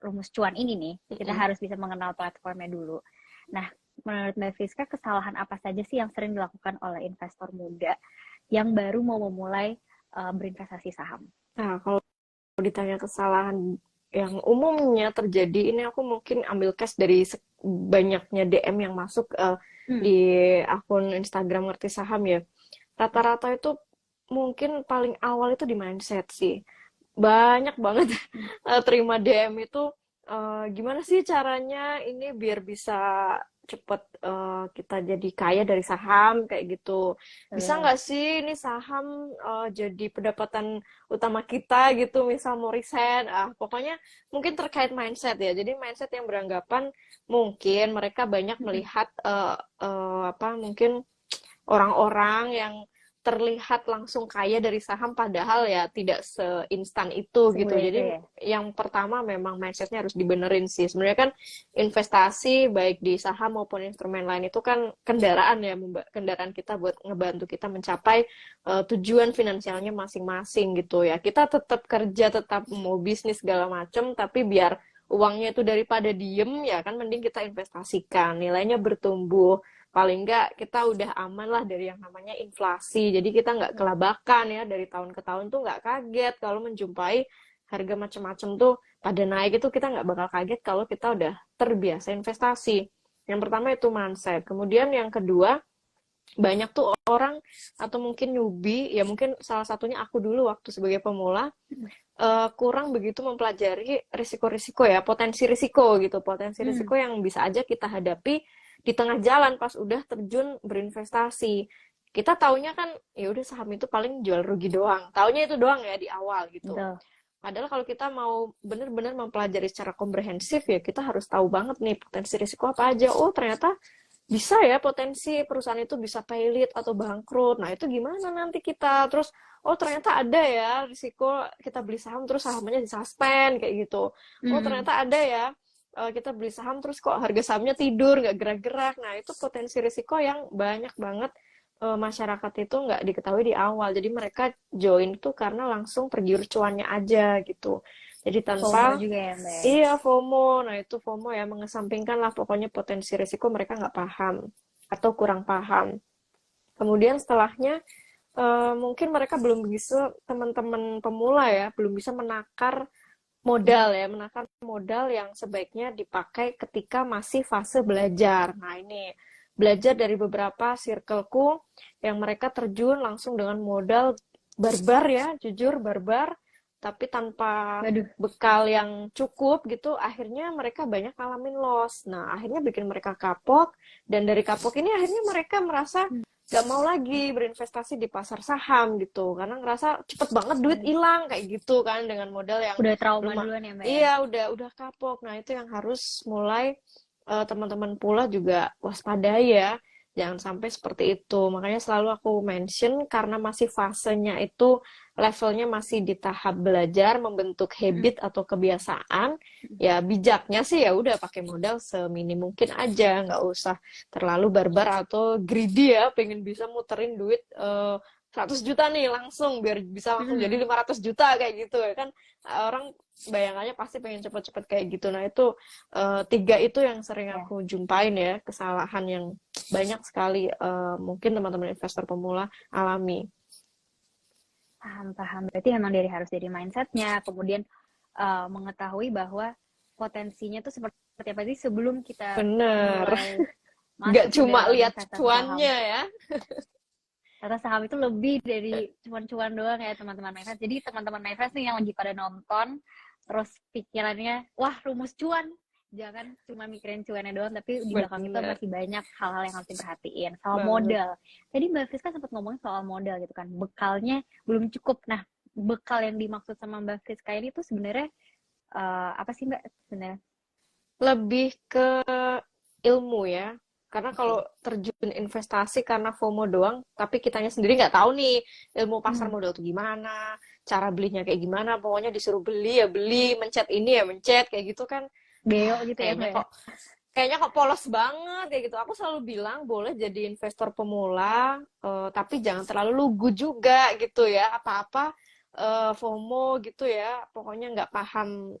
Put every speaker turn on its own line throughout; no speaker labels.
rumus cuan ini nih, kita
Mm-mm.
harus bisa mengenal platformnya dulu. Nah, menurut Mbak Friska, kesalahan apa saja sih yang sering dilakukan oleh investor muda yang baru mau memulai berinvestasi saham?
Nah, kalau ditanya kesalahan yang umumnya terjadi, ini aku mungkin ambil case dari banyaknya DM yang masuk
Hmm.
di akun Instagram Ngerti Saham ya. Rata-rata itu mungkin paling awal itu di mindset sih. Banyak banget
Hmm.
terima DM itu, gimana sih caranya ini biar bisa cepet kita jadi kaya dari saham kayak gitu. Bisa
Betul.
nggak sih ini saham jadi pendapatan utama kita gitu, misal mau resign. Pokoknya mungkin terkait mindset ya. Jadi mindset yang beranggapan mungkin mereka banyak
Hmm.
melihat apa mungkin orang-orang yang terlihat langsung kaya dari saham padahal ya tidak seinstan itu gitu.
Semudah itu
Jadi
ya.
yang pertama memang mindsetnya harus dibenerin sih. Sebenarnya kan investasi baik di saham maupun instrumen lain itu kan kendaraan ya, kendaraan kita buat ngebantu kita mencapai tujuan finansialnya masing-masing gitu ya. Kita tetap kerja, tetap mau bisnis segala macam, tapi biar uangnya itu daripada diem ya kan mending kita investasikan, nilainya bertumbuh, paling nggak kita udah aman lah dari yang namanya inflasi. Jadi kita nggak kelabakan ya dari tahun ke tahun tuh nggak kaget kalau menjumpai harga macam-macam tuh pada naik itu kita nggak bakal kaget kalau kita udah terbiasa investasi. Yang pertama itu mindset. Kemudian yang kedua banyak tuh orang atau mungkin newbie ya mungkin salah satunya aku dulu waktu sebagai pemula kurang begitu mempelajari risiko-risiko ya, potensi risiko gitu, potensi
Hmm.
risiko yang bisa aja kita hadapi di tengah jalan pas udah terjun berinvestasi. Kita taunya kan ya udah saham itu paling jual rugi doang. Taunya itu doang ya di awal gitu.
Betul.
Padahal kalau kita mau benar-benar mempelajari secara komprehensif ya kita harus tahu banget nih potensi risiko apa aja. Oh, ternyata bisa ya potensi perusahaan itu bisa pailit atau bangkrut. Nah, itu gimana nanti kita? Terus, oh ternyata ada ya risiko kita beli saham terus sahamnya disuspend kayak gitu. Oh
Hmm.
ternyata ada ya kita beli saham terus kok harga sahamnya tidur nggak gerak-gerak. Nah, itu potensi risiko yang banyak banget masyarakat itu nggak diketahui di awal. Jadi mereka join tuh karena langsung tergiur cuannya aja gitu. Jadi
FOMO
tanpa
juga ya, Mbak ya?
iya, FOMO. Nah, itu FOMO ya, mengesampingkan lah pokoknya potensi risiko mereka nggak paham atau kurang paham. Kemudian setelahnya, mungkin mereka belum bisa, teman-teman pemula ya, belum bisa menakar modal ya, menakar modal yang sebaiknya dipakai ketika masih fase belajar. Nah, ini belajar dari beberapa circleku yang mereka terjun langsung dengan modal barbar ya, jujur barbar, tapi tanpa
Waduh.
bekal yang cukup gitu, akhirnya mereka banyak ngalamin loss. Nah, akhirnya bikin mereka kapok, dan dari kapok ini akhirnya mereka merasa gak mau lagi berinvestasi di pasar saham gitu karena ngerasa cepet banget duit hilang kayak gitu kan dengan modal yang
Udah trauma
belum.
duluan ya, Mbak ya?
Iya, udah kapok. Nah, itu yang harus mulai teman-teman pula juga waspadai ya. Jangan sampai seperti itu. Makanya selalu aku mention karena masih fasenya itu levelnya masih di tahap belajar membentuk
Hmm.
habit atau kebiasaan. Ya bijaknya sih ya udah pakai modal seminim mungkin aja, nggak usah terlalu barbar atau greedy ya, pengen bisa muterin duit 100 juta nih langsung biar bisa langsung jadi
Hmm.
500 juta kayak gitu ya kan, orang bayangannya pasti pengen cepet-cepet kayak gitu. Nah itu tiga itu yang sering
Ya,
aku jumpain ya, kesalahan yang banyak sekali mungkin teman-teman investor pemula alami.
paham-paham. Berarti emang harus dari mindsetnya, kemudian mengetahui bahwa potensinya tuh seperti apa sih sebelum kita
Bener,
mulai
nggak
masuk ke
cuma
dalam
lihat
investasi saham.
cuannya ya.
Karena saham itu lebih dari cuan-cuan doang ya teman-teman Mayfest. Jadi teman-teman Mayfest nih yang lagi pada nonton, terus pikirannya, wah rumus cuan. Jangan cuma mikirin cuannya doang, tapi di belakang itu
Bener
masih banyak hal-hal yang harus diperhatiin. Soal
banget.
modal. Tadi Mbak Friska sempat ngomongin soal modal gitu kan. Bekalnya belum cukup. Nah, bekal yang dimaksud sama Mbak Friska ini tuh sebenarnya apa sih Mbak sebenarnya?
Lebih ke ilmu ya. Karena kalau
Oke.
terjun investasi karena FOMO doang, tapi kitanya sendiri nggak tahu nih ilmu pasar
Hmm.
modal itu gimana, cara belinya kayak gimana, pokoknya disuruh beli ya beli, mencet ini ya mencet, kayak gitu kan.
Geo gitu ya
Kayaknya
Mbak ya?
kayaknya kok polos banget kayak gitu. Aku selalu bilang boleh jadi investor pemula, tapi jangan terlalu lugu juga gitu ya. Apa-apa FOMO gitu ya. Pokoknya nggak paham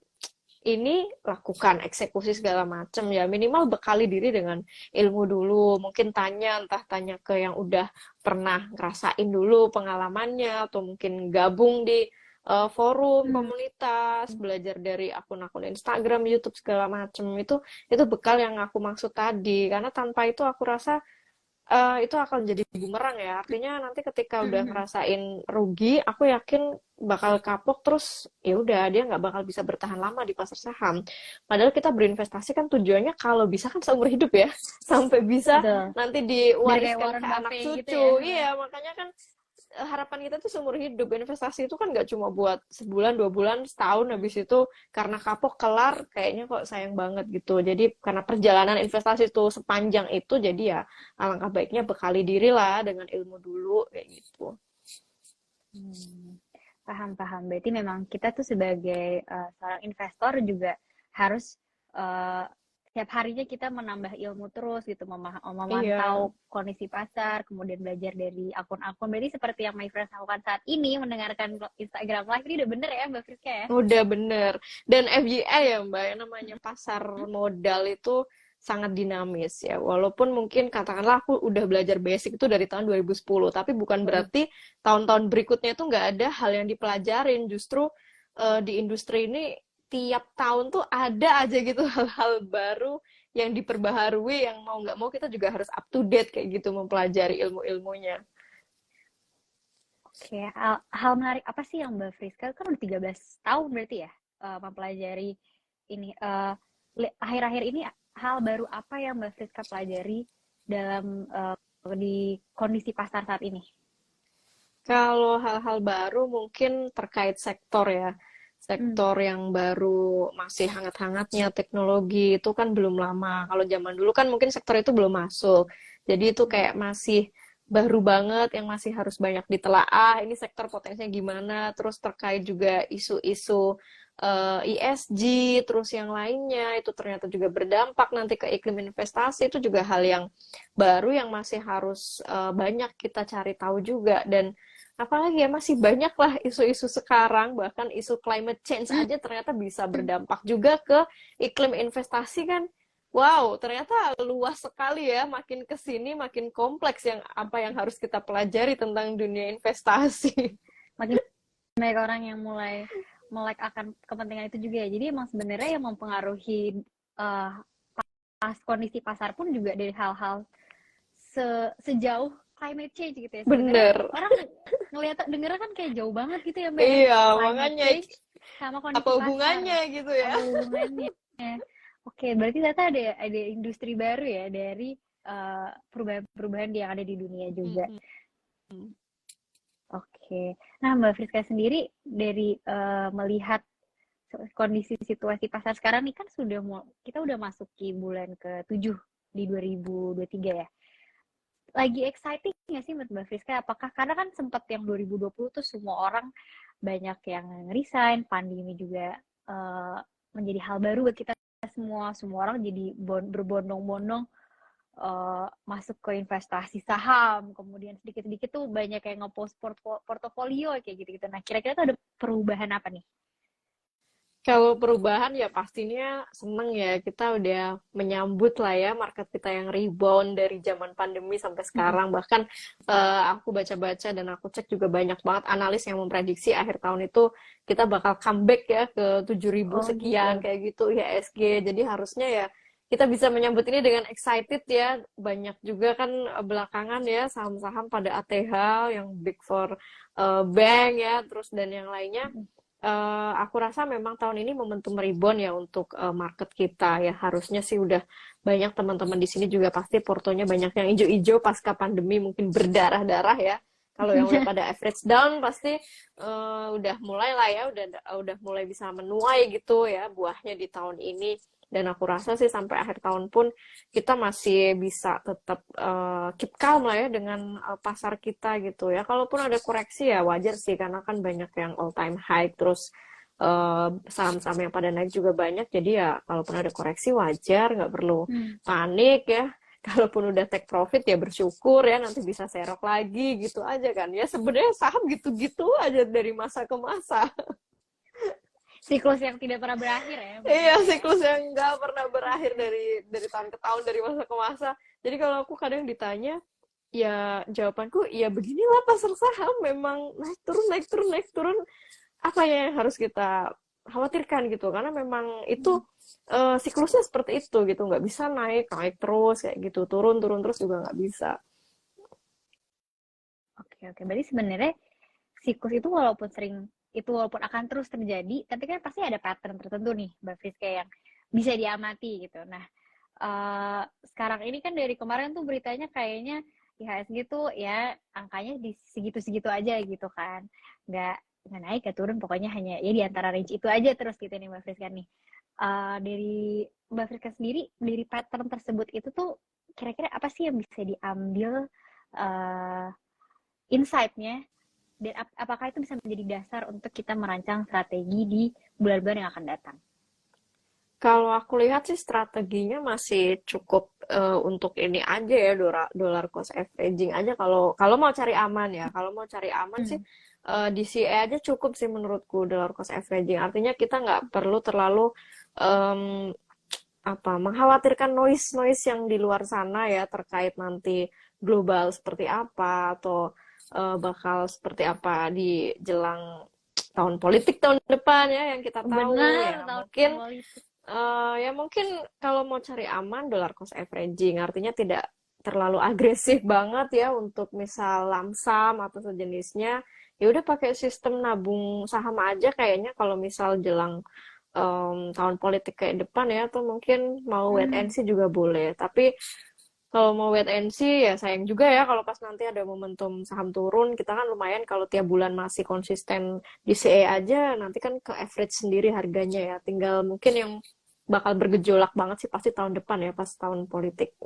ini lakukan, eksekusi segala macam ya. Minimal bekali diri dengan ilmu dulu. Mungkin entah tanya ke yang udah pernah ngerasain dulu pengalamannya, atau mungkin gabung di forum,
Hmm.
komunitas, belajar dari akun-akun Instagram, YouTube segala macam. Itu bekal yang aku maksud tadi. Karena tanpa itu aku rasa itu akan jadi bumerang ya. Artinya nanti ketika udah
Hmm.
ngerasain rugi, aku yakin bakal kapok terus ya udah dia nggak bakal bisa bertahan lama di pasar saham. Padahal kita berinvestasi kan tujuannya kalau bisa kan seumur hidup ya, sampai bisa
Betul.
nanti
Biar kayak
diwariskan ke
Warren
anak
Buffett gitu
cucu.
ya.
Iya, makanya kan harapan kita tuh seumur hidup. Investasi itu kan nggak cuma buat sebulan, 2 bulan, setahun, habis itu karena kapok kelar, kayaknya kok sayang banget gitu. Jadi karena perjalanan investasi itu sepanjang itu, jadi ya alangkah baiknya bekali diri lah dengan ilmu dulu kayak gitu.
Hmm, paham. Berarti memang kita tuh sebagai seorang investor juga harus uh, setiap harinya kita menambah ilmu terus gitu,
Iya,
memantau kondisi pasar, kemudian belajar dari akun-akun. Berarti seperti yang My Friends lakukan saat ini, mendengarkan Instagram Live, ini udah bener ya Mbak Friska ya?
udah bener. Dan FYI ya Mbak, yang namanya pasar modal itu sangat dinamis ya. Walaupun mungkin katakanlah aku udah belajar basic itu dari tahun 2010, tapi bukan
Waduh.
berarti tahun-tahun berikutnya itu nggak ada hal yang dipelajarin. Justru di industri ini tiap tahun tuh ada aja gitu hal-hal baru yang diperbaharui, yang mau nggak mau kita juga harus up to date kayak gitu mempelajari ilmu-ilmunya.
Oke, hal menarik apa sih yang Mbak Friska kan udah 13 tahun berarti ya mempelajari ini. Akhir-akhir ini hal baru apa yang Mbak Friska pelajari dalam di kondisi pasar saat ini?
Kalau hal-hal baru mungkin terkait sektor ya.
Hmm.
Sektor yang baru masih hangat-hangatnya teknologi itu kan belum lama. Kalau zaman dulu kan mungkin sektor itu belum masuk. Jadi itu kayak masih baru banget yang masih harus banyak ditelaah. Ini sektor potensinya gimana. Terus terkait juga isu-isu ESG, terus yang lainnya itu ternyata juga berdampak nanti ke iklim investasi. Itu juga hal yang baru yang masih harus banyak kita cari tahu juga. Dan apalagi ya masih banyak lah isu-isu sekarang, bahkan isu climate change aja ternyata bisa berdampak juga ke iklim investasi kan. Wow, ternyata luas sekali ya, makin ke sini makin kompleks yang apa yang harus kita pelajari tentang dunia investasi.
Makin banyak orang yang mulai melek akan kepentingan itu juga ya. Jadi emang sebenarnya yang mempengaruhi uh, kondisi pasar pun juga dari hal-hal sejauh climate change gitu ya. Sebenarnya
Bener.
orang ngelihat dengernya kan kayak jauh banget gitu ya Mbak ya.
Iya,
Climate
makanya
change sama
apa
kondisi pasar.
hubungannya gitu ya.
Apa hubungannya? Oke, berarti ternyata ada industri baru ya dari perubahan-perubahan yang ada di dunia juga. Oke. Nah, Mbak Friska sendiri dari melihat kondisi situasi pasar sekarang nih kan kita udah masuki bulan ke-7 di 2023 ya. Lagi exciting nggak sih menurut Mbak Friska? Apakah karena kan sempat yang 2020 tuh semua orang banyak yang resign, pandemi juga menjadi hal baru buat kita semua orang jadi berbondong-bondong masuk ke investasi saham, kemudian sedikit-sedikit tuh banyak yang ngepost portofolio kayak gitu-gitu. Nah, kira-kira tuh ada perubahan apa nih?
Kalau perubahan ya pastinya seneng ya. Kita udah menyambut lah ya market kita yang rebound dari zaman pandemi sampai sekarang. Bahkan aku baca-baca dan aku cek juga banyak banget analis yang memprediksi akhir tahun itu kita bakal comeback ya ke 7.000
Oh
sekian
gitu.
kayak gitu IHSG. Jadi harusnya ya kita bisa menyambut ini dengan excited ya. Banyak juga kan belakangan ya saham-saham pada ATH yang Big Four bank ya, terus dan yang lainnya. Aku rasa memang tahun ini momentum rebound ya untuk market kita ya, harusnya sih udah banyak teman-teman di sini juga pasti portonya banyak yang hijau-hijau pasca pandemi mungkin berdarah-darah ya. Kalau yang udah pada average down pasti udah mulai lah ya, udah mulai bisa menuai gitu ya buahnya di tahun ini. Dan aku rasa sih sampai akhir tahun pun kita masih bisa tetap keep calm lah ya dengan pasar kita gitu ya. Kalaupun ada koreksi ya wajar sih karena kan banyak yang all time high, terus saham-saham yang pada naik juga banyak. Jadi ya kalaupun ada koreksi wajar, nggak perlu panik ya. Kalaupun udah take profit ya bersyukur ya, nanti bisa serok lagi gitu aja kan ya. Sebenarnya saham gitu-gitu aja dari masa ke masa.
Siklus yang tidak pernah berakhir ya.
Iya, siklus yang nggak pernah berakhir dari tahun ke tahun, dari masa ke masa. Jadi kalau aku kadang ditanya, ya jawabanku ya beginilah pasar saham, memang naik turun naik turun naik turun. Apa ya yang harus kita khawatirkan gitu? Karena memang itu siklusnya seperti itu gitu, nggak bisa naik naik terus kayak gitu, turun turun terus juga nggak bisa.
Oke, oke. Berarti sebenarnya siklus itu walaupun akan terus terjadi, tapi kan pasti ada pattern tertentu nih, Mbak Friska, yang bisa diamati gitu. Nah, sekarang ini kan dari kemarin tuh beritanya kayaknya IHSG tuh ya angkanya di segitu-segitu aja gitu kan. Nggak naik, nggak turun, pokoknya hanya ya di antara range itu aja terus gitu nih Mbak Friska nih. Dari Mbak Friska sendiri, dari pattern tersebut itu tuh kira-kira apa sih yang bisa diambil uh, insight-nya, dan apakah itu bisa menjadi dasar untuk kita merancang strategi di bulan-bulan yang akan datang?
Kalau aku lihat sih strateginya masih cukup untuk ini aja ya, dollar cost averaging aja, kalau kalau mau cari aman ya. Kalau mau cari aman sih
Hmm.
DCA aja cukup sih menurutku, dollar cost averaging. Artinya kita nggak perlu terlalu em, mengkhawatirkan noise-noise yang di luar sana ya, terkait nanti global seperti apa, atau bakal seperti apa di jelang tahun politik tahun depan ya, yang kita tahu
Benar,
ya.
tahun
Mungkin
politik.
ya mungkin kalau mau cari aman, dollar cost averaging, artinya tidak terlalu agresif banget ya untuk misal lamsam atau sejenisnya. Ya udah pakai sistem nabung saham aja kayaknya, kalau misal jelang tahun politik kayak depan ya, atau mungkin mau wait and
Hmm.
see juga boleh. Tapi kalau mau wait and see ya sayang juga ya kalau pas nanti ada momentum saham turun. Kita kan lumayan kalau tiap bulan masih konsisten di CE aja, nanti kan ke average sendiri harganya ya. Tinggal mungkin yang bakal bergejolak banget sih pasti tahun depan ya, pas tahun politik.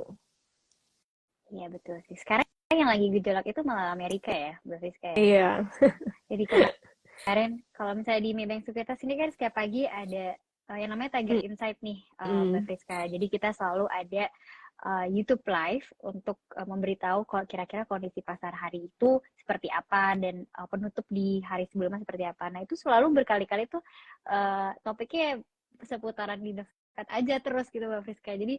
Iya betul sih. Sekarang yang lagi gejolak itu malah Amerika ya, Mbak Friska ya.
Iya.
Jadi kemarin kalau misalnya di Maybank Sekuritas ini kan setiap pagi ada yang namanya Tiger
Mm,
Insight nih, Mbak
mm,
Friska. Jadi kita selalu ada YouTube Live untuk memberitahu kira-kira kondisi pasar hari itu seperti apa, dan penutup di hari sebelumnya seperti apa. Nah itu selalu berkali-kali tuh topiknya seputaran di dekat aja terus gitu Mbak Friska. Jadi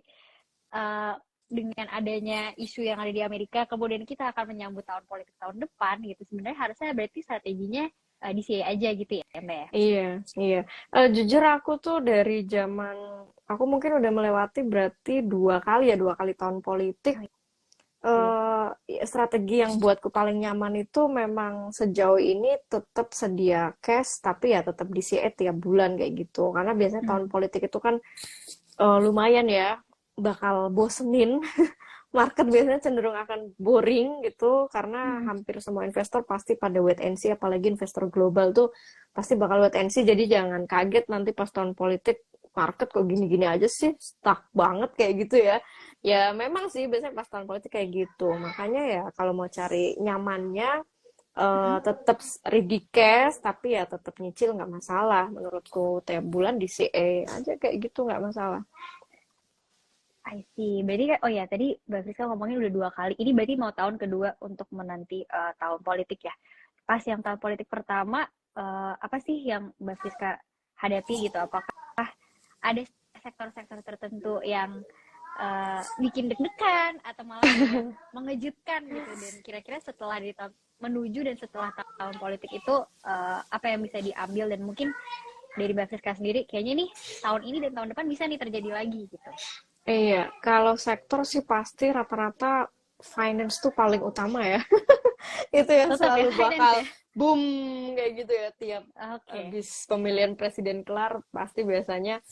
uh, dengan adanya isu yang ada di Amerika, kemudian kita akan menyambut tahun politik tahun depan gitu. Sebenarnya harusnya berarti strateginya di CA aja gitu ya, Mbak ya.
iya, iya. Jujur aku tuh dari zaman, aku mungkin udah melewati berarti dua kali tahun politik.
Oh, iya.
Strategi yang buatku paling nyaman itu memang sejauh ini tetap sedia cash, tapi ya tetap DCA tiap bulan kayak gitu. Karena biasanya tahun
Hmm.
politik itu kan lumayan ya, bakal bosenin. Market biasanya cenderung akan boring gitu, karena
Hmm.
hampir semua investor pasti pada wait and see, apalagi investor global tuh pasti bakal wait and see. Jadi jangan kaget nanti pas tahun politik market kok gini-gini aja sih, stuck banget kayak gitu ya. Ya memang sih biasanya pas tahun politik kayak gitu. Makanya ya kalau mau cari nyamannya,
Hmm.
tetap ready cash, tapi ya tetap nyicil nggak masalah menurutku. Tiap bulan di CA aja kayak gitu nggak masalah.
I see. Berarti kan, oh ya tadi Mbak Friska ngomongin udah 2 kali. Ini berarti mau tahun kedua untuk menanti tahun politik ya. Pas yang tahun politik pertama, apa sih yang Mbak Friska hadapi gitu? Apakah ada sektor-sektor tertentu yang bikin deg-degan atau malah yang mengejutkan gitu, dan kira-kira setelah menuju dan setelah tahun politik itu apa yang bisa diambil, dan mungkin dari Mbak Friska sendiri kayaknya nih tahun ini dan tahun depan bisa nih terjadi lagi gitu.
Iya, kalau sektor sih pasti rata-rata finance tuh paling utama ya. Itu yang
Tetap ya
selalu
finance
bakal
ya.
boom kayak gitu ya, tiap
Oke.
habis pemilihan presiden kelar pasti biasanya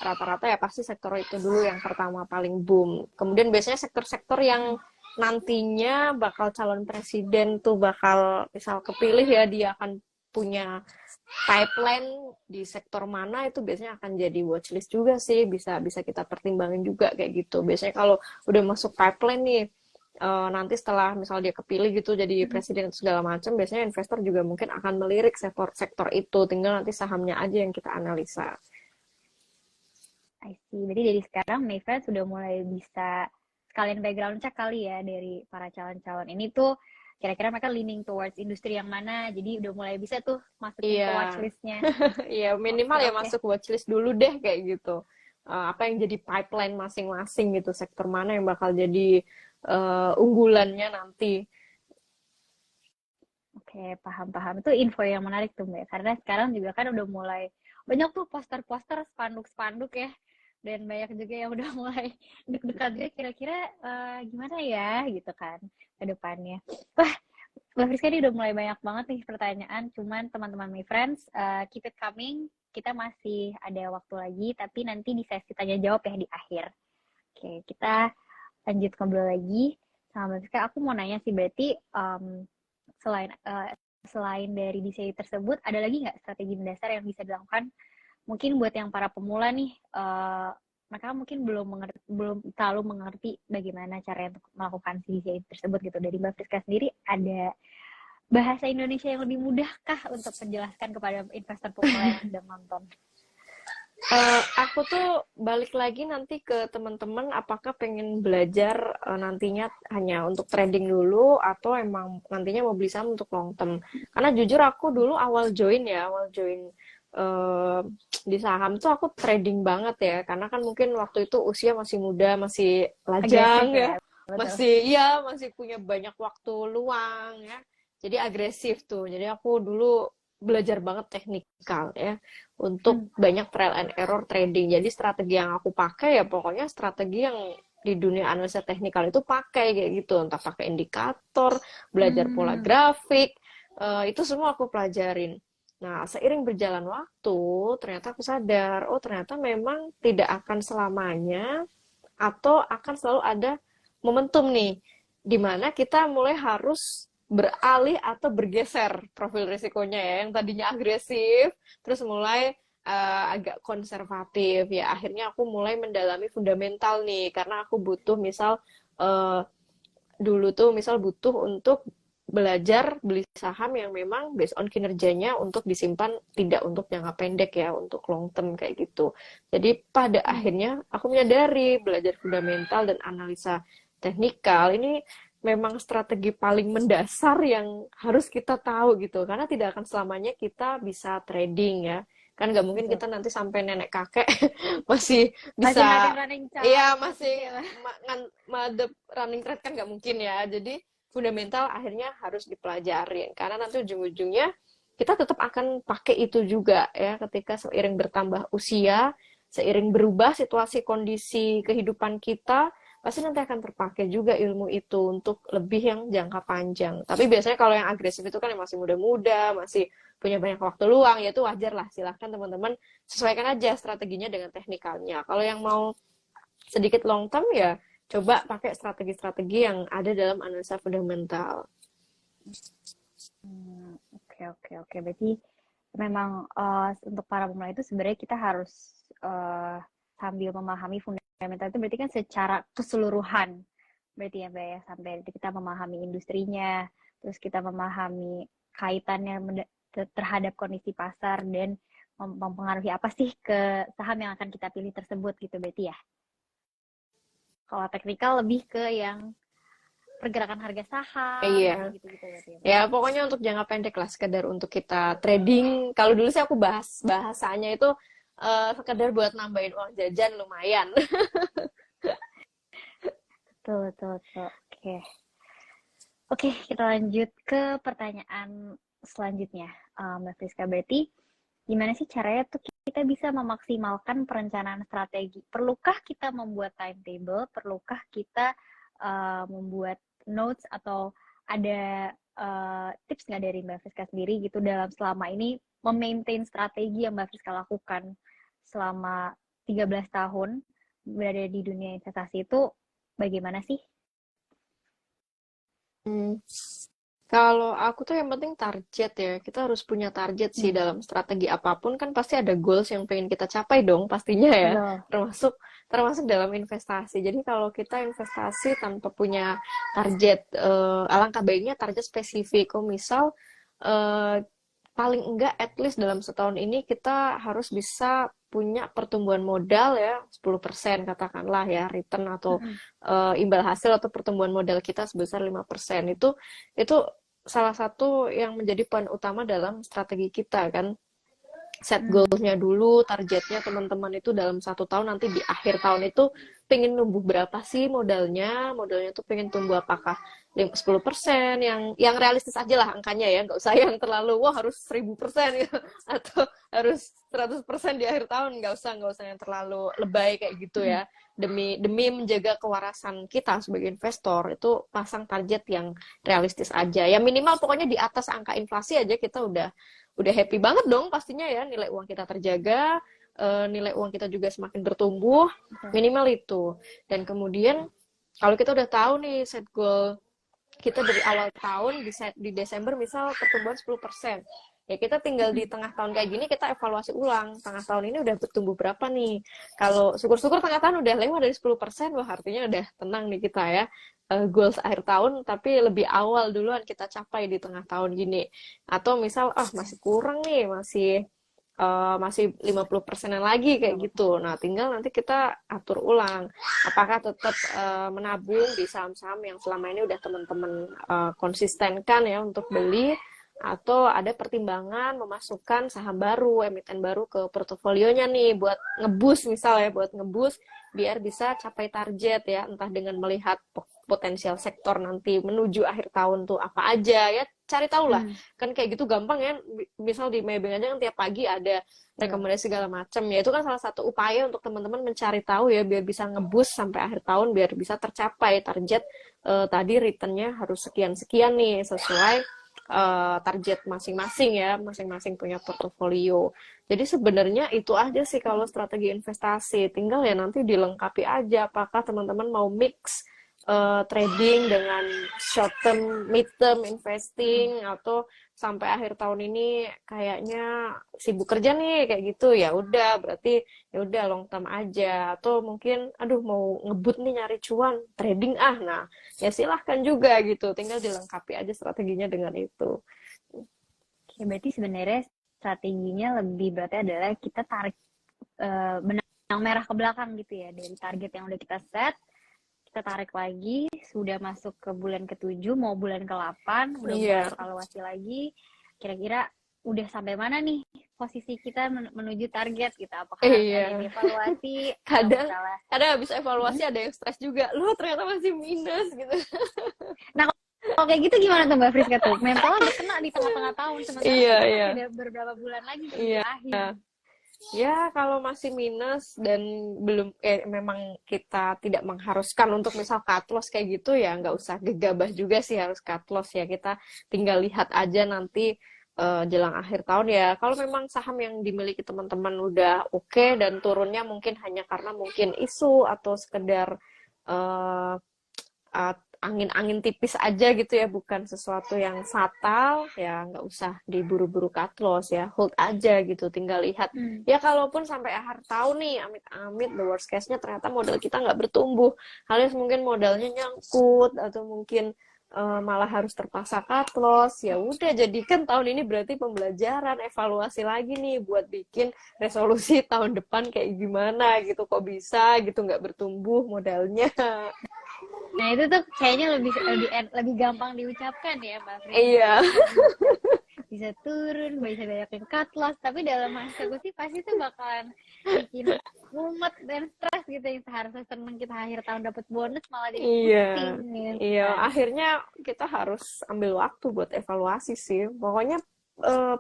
rata-rata ya pasti sektor itu dulu yang pertama paling boom. Kemudian biasanya sektor-sektor yang
Mm-mm.
nantinya bakal calon presiden tuh bakal misal kepilih ya, dia akan punya pipeline di sektor mana, itu biasanya akan jadi watchlist juga sih, bisa bisa kita pertimbangin juga kayak gitu. Biasanya kalau udah masuk pipeline nih, nanti setelah misal dia kepilih gitu jadi
Mm-mm.
presiden segala macam, biasanya investor juga mungkin akan melirik sektor itu, tinggal nanti sahamnya aja yang kita analisa.
I see. Berarti dari sekarang Mayfriend sudah mulai bisa sekalian background check kali ya dari para calon-calon ini tuh kira-kira mereka leaning towards industri yang mana, jadi udah mulai bisa tuh masukin ke
Iya.
watchlistnya.
Iya, minimal
Oke
ya
oke.
masuk watchlist dulu deh kayak gitu. Apa yang jadi pipeline masing-masing gitu, sektor mana yang bakal jadi unggulannya nanti.
Oke, paham-paham. Itu info yang menarik tuh, Mbak. Karena sekarang juga kan udah mulai banyak tuh poster-poster, spanduk-spanduk ya. Dan banyak juga yang udah mulai deg-degan juga kira-kira gimana ya gitu kan ke depannya. Wah, Mbak Friska ini udah mulai banyak banget nih pertanyaan. Cuman teman-teman My Friends, keep it coming. Kita masih ada waktu lagi, tapi nanti di sesi tanya jawab ya di akhir. Oke, kita lanjut ngobrol lagi sama Mbak Friska. Aku mau nanya sih, berarti selain selain dari desain tersebut, ada lagi nggak strategi mendasar yang bisa dilakukan? Mungkin buat yang para pemula nih, mereka mungkin belum terlalu mengerti bagaimana cara untuk melakukan si desain tersebut gitu. Dari Mbak Friska sendiri, ada bahasa Indonesia yang lebih mudahkah untuk menjelaskan kepada investor pemula yang sedang nonton?
Aku tuh balik lagi nanti ke teman-teman apakah pengen belajar nantinya hanya untuk trading dulu atau emang nantinya mau beli saham untuk long term. Karena jujur aku dulu awal join eh, di saham tuh aku trading banget ya. Karena kan mungkin waktu itu usia masih muda, masih
Agresif
lajang ya,
ya, betul.
masih punya banyak waktu luang ya. Jadi agresif tuh. Jadi aku dulu belajar banget teknikal ya untuk banyak trial and error trading. Jadi strategi yang aku pakai ya pokoknya strategi yang di dunia analisa teknikal itu pakai kayak gitu. Entah pakai indikator, belajar pola grafik, itu semua aku pelajarin. Nah, seiring berjalan waktu, ternyata aku sadar, oh ternyata memang tidak akan selamanya atau akan selalu ada momentum nih, di mana kita mulai harus beralih atau bergeser profil risikonya ya, yang tadinya agresif, terus mulai agak konservatif ya. Akhirnya aku mulai mendalami fundamental nih, karena aku butuh misal uh, dulu tuh misal butuh untuk belajar beli saham yang memang based on kinerjanya untuk disimpan, tidak untuk jangka pendek ya, untuk long term kayak gitu. Jadi pada akhirnya aku menyadari belajar fundamental dan analisa teknikal ini memang strategi paling mendasar yang harus kita tahu gitu. Karena tidak akan selamanya kita bisa trading ya. Kan nggak mungkin
Betul.
kita nanti sampai nenek kakek masih
Masih
bisa,
running
iya
chart,
masih
gitu ya.
madep running trade kan nggak mungkin ya. Jadi fundamental akhirnya harus dipelajarin karena nanti ujung-ujungnya kita tetap akan pakai itu juga ya ketika seiring bertambah usia, seiring berubah situasi kondisi kehidupan kita, pasti nanti akan terpakai juga ilmu itu untuk lebih yang jangka panjang. Tapi biasanya kalau yang agresif itu kan yang masih muda-muda, masih punya banyak waktu luang, ya itu wajar lah. Silahkan teman-teman sesuaikan aja strateginya dengan teknikalnya. Kalau yang mau sedikit long term ya coba pakai strategi-strategi yang ada dalam analisa fundamental.
Oke oke oke. Berarti memang untuk para pemula itu sebenarnya kita harus sambil memahami fundamental itu berarti kan secara keseluruhan. Berarti ya Mbak ya, sampai kita memahami industrinya, terus kita memahami kaitannya terhadap kondisi pasar dan mempengaruhi apa sih ke saham yang akan kita pilih tersebut gitu berarti ya. Kalau teknikal lebih ke yang pergerakan harga saham,
Iya.
kayak gitu-gitu berarti ya.
Ya, pokoknya untuk jangka pendek lah, sekedar untuk kita trading. Kalau dulu sih aku bahasanya itu sekedar buat nambahin uang jajan lumayan.
Betul, betul, betul. Oke. Oke, kita lanjut ke pertanyaan selanjutnya. Mbak Friska, berarti gimana sih caranya tuh kita bisa memaksimalkan perencanaan strategi? Perlukah kita membuat timetable? Perlukah kita membuat notes atau ada tips nggak dari Mbak Friska sendiri gitu dalam selama ini memaintain strategi yang Mbak Friska lakukan selama 13 tahun berada di dunia investasi itu bagaimana sih?
Hmm. Kalau aku tuh yang penting target ya. Kita harus punya target sih dalam strategi apapun kan pasti ada goals yang pengen kita capai dong pastinya ya.
Betul.
Termasuk termasuk dalam investasi. Jadi kalau kita investasi tanpa punya target, alangkah baiknya target spesifik. Kalau misal paling enggak at least dalam setahun ini kita harus bisa punya pertumbuhan modal ya 10% katakanlah ya, return atau
Mm-mm.
imbal hasil atau pertumbuhan modal kita sebesar 5%. Itu salah satu yang menjadi poin utama dalam strategi kita kan. Set
Hmm.
goals-nya dulu, targetnya teman-teman itu dalam 1 tahun, nanti di akhir tahun itu pengen numbuh berapa sih modalnya tuh pengen tumbuh apakah 10%, yang realistis aja lah angkanya ya, nggak usah yang terlalu wah harus 1000% gitu atau harus 100% di akhir tahun, nggak usah yang terlalu lebay kayak gitu
Mm-mm.
ya. Demi menjaga kewarasan kita sebagai investor, itu pasang target yang realistis aja ya, minimal pokoknya di atas angka inflasi aja kita udah happy banget dong pastinya ya, nilai uang kita terjaga, nilai uang kita juga semakin bertumbuh,
Betul.
minimal itu. Dan kemudian kalau kita udah tahu nih set goal kita dari awal tahun, di Desember misal pertumbuhan 10%. Ya kita tinggal di
Mm-mm.
tengah tahun kayak gini kita evaluasi ulang, tengah tahun ini udah bertumbuh berapa nih. Kalau syukur-syukur tengah tahun udah lewat dari 10%, wah artinya udah tenang nih kita ya. Goals akhir tahun tapi lebih awal duluan kita capai di tengah tahun gini. Atau misal masih kurang nih, masih 50% lagi kayak gitu. Nah, tinggal nanti kita atur ulang. Apakah tetap menabung di saham-saham yang selama ini udah teman-teman konsistenkan ya untuk beli, atau ada pertimbangan memasukkan saham baru, emiten baru ke portofolionya nih buat ngebus misalnya, buat ngebus biar bisa capai target ya, entah dengan melihat potensial sektor nanti menuju akhir tahun tuh apa aja ya, cari tahu lah.
Hmm.
Kan kayak gitu gampang ya, misal di Maybank aja kan tiap pagi ada
Betul.
rekomendasi segala macam ya, itu kan salah satu upaya untuk teman-teman mencari tahu ya biar bisa ngebus sampai akhir tahun, biar bisa tercapai target tadi returnnya harus sekian-sekian nih sesuai target masing-masing ya, masing-masing punya portofolio. Jadi sebenarnya itu aja sih kalau strategi investasi, tinggal ya nanti dilengkapi aja apakah teman-teman mau mix trading dengan short term, mid term investing, atau sampai akhir tahun ini kayaknya sibuk kerja nih kayak gitu, ya udah berarti ya udah long term aja, atau mungkin aduh mau ngebut nih nyari cuan trading nah ya silahkan juga gitu, tinggal dilengkapi aja strateginya dengan itu.
Oke, berarti sebenarnya strateginya lebih berarti adalah kita tarik benang merah ke belakang gitu ya, dari target yang udah kita set, kita tarik lagi, sudah masuk ke bulan ke-7, mau bulan ke-8, udah mulai
Iya,
evaluasi lagi, kira-kira udah sampai mana nih posisi kita menuju target gitu, apakah harus ada yang
iya.
dievaluasi atau
kadang
misalnya
kadang habis evaluasi
hmm?
ada yang stres juga, loh ternyata masih minus gitu.
Nah, kalau kayak gitu gimana tuh Mbak Friska tuh? Mentalnya udah kena di tengah-tengah tahun, sementara
Iya,
kita
iya,
masih ada beberapa bulan lagi menuju
iya.
akhir.
Ya, kalau masih minus dan belum memang kita tidak mengharuskan untuk misal cut loss kayak gitu, ya nggak usah gegabah juga sih harus cut loss ya. Kita tinggal lihat aja nanti jelang akhir tahun ya. Kalau memang saham yang dimiliki teman-teman udah oke dan turunnya mungkin hanya karena mungkin isu atau sekedar eh, angin-angin tipis aja gitu ya, bukan sesuatu yang fatal, ya nggak usah diburu-buru cut loss ya, hold aja gitu, tinggal lihat.
Hmm.
Ya kalaupun sampai akhir tahun nih, amit-amit the worst case-nya ternyata modal kita nggak bertumbuh, alias mungkin modalnya nyangkut, atau mungkin malah harus terpaksa cut loss, ya udah jadikan tahun ini berarti pembelajaran, evaluasi lagi nih buat bikin resolusi tahun depan kayak gimana gitu, kok bisa gitu nggak bertumbuh modalnya.
Nah itu tuh kayaknya lebih gampang diucapkan ya Mbak Friska
Iya.
ya. Bisa turun, bisa banyak yang cut loss, tapi dalam eksekusi pasti tuh bakalan bikin mumet dan stres gitu, yang seharusnya seneng kita akhir tahun dapat bonus malah jadi
Iya,
pusing gitu
iya.
kan.
Akhirnya kita harus ambil waktu buat evaluasi sih. Pokoknya eh,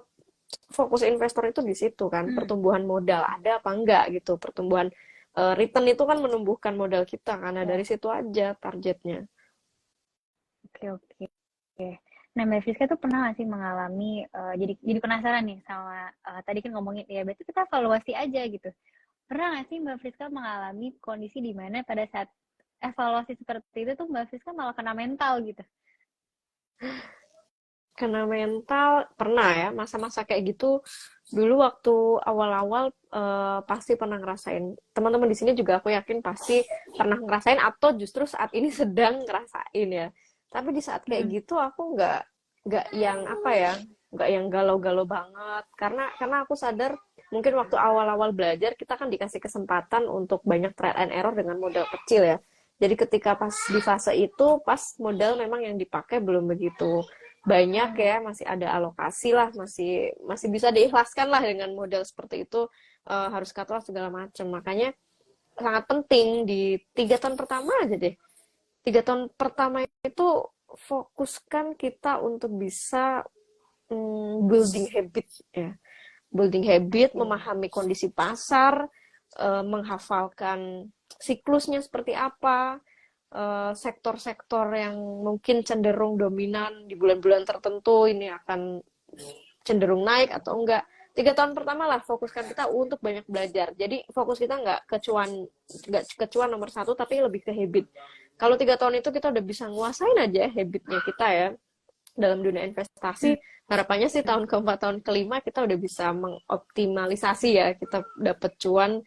fokus investor itu di situ kan,
Hmm.
pertumbuhan modal ada apa enggak gitu. Pertumbuhan return itu kan menumbuhkan modal kita, karena dari
Ya,
situ aja targetnya.
oke oke. Nah Mbak Friska tuh pernah nggak sih mengalami jadi penasaran nih sama tadi kan ngomongin ya berarti kita evaluasi aja gitu. Pernah nggak sih Mbak Friska mengalami kondisi di mana pada saat evaluasi seperti itu tuh Mbak Friska malah kena mental gitu?
Kena mental pernah ya, masa-masa kayak gitu dulu waktu awal-awal pasti pernah ngerasain. Teman-teman di sini juga aku yakin pasti pernah ngerasain atau justru saat ini sedang ngerasain ya. Tapi di saat kayak
Mm-mm.
gitu aku nggak yang apa ya, nggak yang galau-galau banget, karena aku sadar mungkin waktu awal-awal belajar kita kan dikasih kesempatan untuk banyak trial and error dengan modal kecil ya. Jadi ketika pas di fase itu, pas modal memang yang dipakai belum begitu banyak ya, masih ada alokasi lah, masih bisa diikhlaskan lah dengan modal seperti itu, harus cut loss segala macam. Makanya sangat penting di 3 tahun pertama aja deh. 3 tahun pertama itu fokuskan kita untuk bisa building habit ya. Building habit, memahami kondisi pasar, menghafalkan siklusnya seperti apa, sektor-sektor yang mungkin cenderung dominan di bulan-bulan tertentu ini akan cenderung naik atau enggak. 3 tahun pertama lah fokuskan kita untuk banyak belajar. Jadi fokus kita nggak ke cuan nomor 1, tapi lebih ke habit. Kalau 3 tahun itu kita udah bisa nguasain aja habitnya kita ya dalam dunia investasi. Harapannya sih tahun keempat, tahun kelima kita udah bisa mengoptimalisasi ya, kita dapat cuan,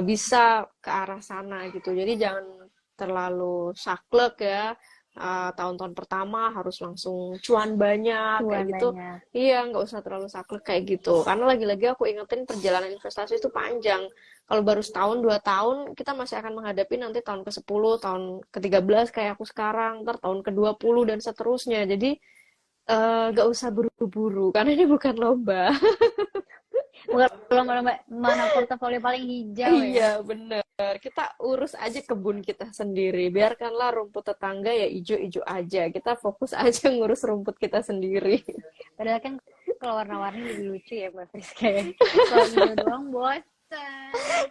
bisa ke arah sana gitu. Jadi jangan terlalu saklek ya, tahun-tahun pertama harus langsung cuan banyak kayak gitu. Iya, nggak usah terlalu saklek kayak gitu. Karena lagi-lagi aku ingetin perjalanan investasi itu panjang. Kalau baru setahun, 2 tahun, kita masih akan menghadapi nanti tahun ke-10, tahun ke-13 kayak aku sekarang, ntar tahun ke-20 dan seterusnya. Jadi nggak usah buru-buru, karena ini bukan lomba.
Bukan lomba-lomba mana portofolio paling hijau ya.
Iya, bener. Kita urus aja kebun kita sendiri. Biarkanlah rumput tetangga ya ijo-ijo aja. Kita fokus aja ngurus rumput kita sendiri.
Padahal kan kalau warna-warni lebih lucu ya Mbak Friska ya. Kalau hijau doang bosan.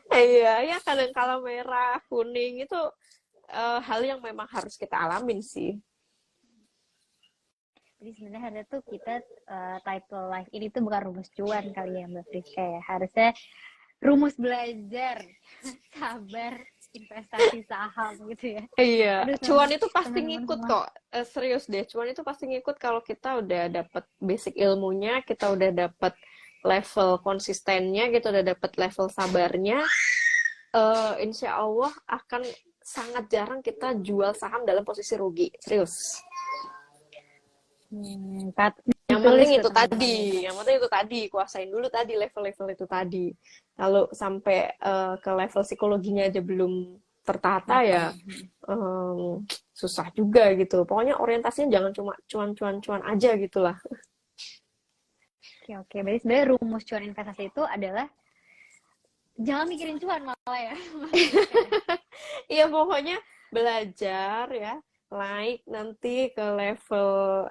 Iya, ya kadang kala merah, kuning itu hal yang memang harus kita alamin sih.
Jadi sebenarnya ada tuh kita title live ini tuh bukan rumus cuan kali ya Mbak Friska ya. Harusnya rumus belajar, sabar, investasi saham gitu ya.
Iya,
Aduh,
cuan itu pasti
teman-teman
ngikut
semua.
kok. Serius deh, cuan itu pasti ngikut kalau kita udah dapet basic ilmunya, kita udah dapet level konsistennya, kita udah dapet level sabarnya. Insya Allah akan sangat jarang kita jual saham dalam posisi rugi. Serius. Yang penting itu tadi, kuasain dulu tadi level-level itu tadi. Kalau sampai ke level psikologinya aja belum tertata ya susah juga gitu. Pokoknya orientasinya jangan cuma cuan aja gitulah.
Oke. Berarti sebenarnya rumus cuan investasi itu adalah jangan mikirin cuan malah ya.
Iya, pokoknya belajar ya, naik nanti ke level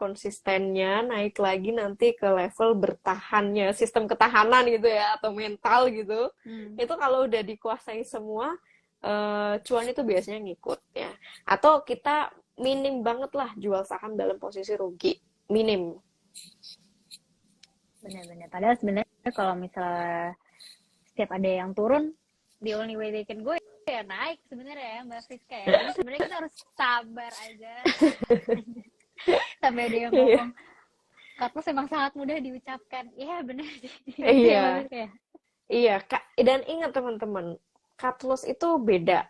konsistennya, naik lagi nanti ke level bertahannya, sistem ketahanan gitu ya, atau mental gitu. Itu kalau udah dikuasai semua, cuan itu biasanya ngikut ya. Atau kita minim banget lah jual saham dalam posisi rugi, minim.
Benar-benar. Padahal sebenarnya kalau misalnya setiap ada yang turun, the only way they can go ya naik sebenarnya ya Mbak Friska ya. Jadi sebenarnya kita harus sabar aja. Sampai ada yang ngomong cut loss emang sangat mudah diucapkan. Iya benar.
Iya. Iya, dan ingat teman-teman, cut loss itu beda.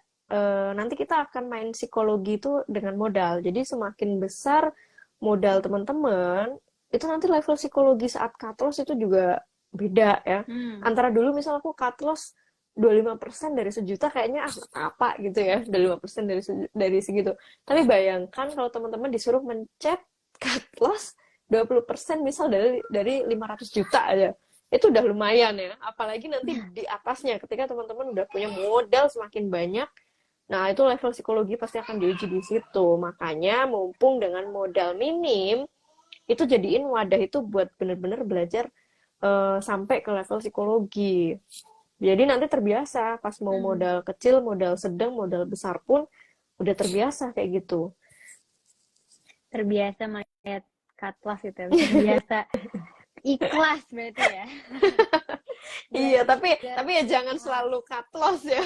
Nanti kita akan main psikologi itu dengan modal. Jadi semakin besar modal teman-teman, itu nanti level psikologi saat cut loss itu juga beda ya. Antara dulu misal aku cut loss 25% dari sejuta kayaknya apa gitu ya, 25% dari segitu. Tapi bayangkan kalau teman-teman disuruh mencet cut loss 20% misal dari 500 juta aja. Itu udah lumayan ya. Apalagi nanti di atasnya ketika teman-teman udah punya modal semakin banyak. Nah, itu level psikologi pasti akan diuji di situ. Makanya mumpung dengan modal minim, itu jadiin wadah itu buat bener-bener belajar sampai ke level psikologi. Jadi nanti terbiasa pas mau modal kecil, modal sedang, modal besar pun udah terbiasa kayak gitu.
Terbiasa melihat cut loss itu, terbiasa ikhlas berarti ya.
Iya, tapi ya jangan selalu cut loss ya.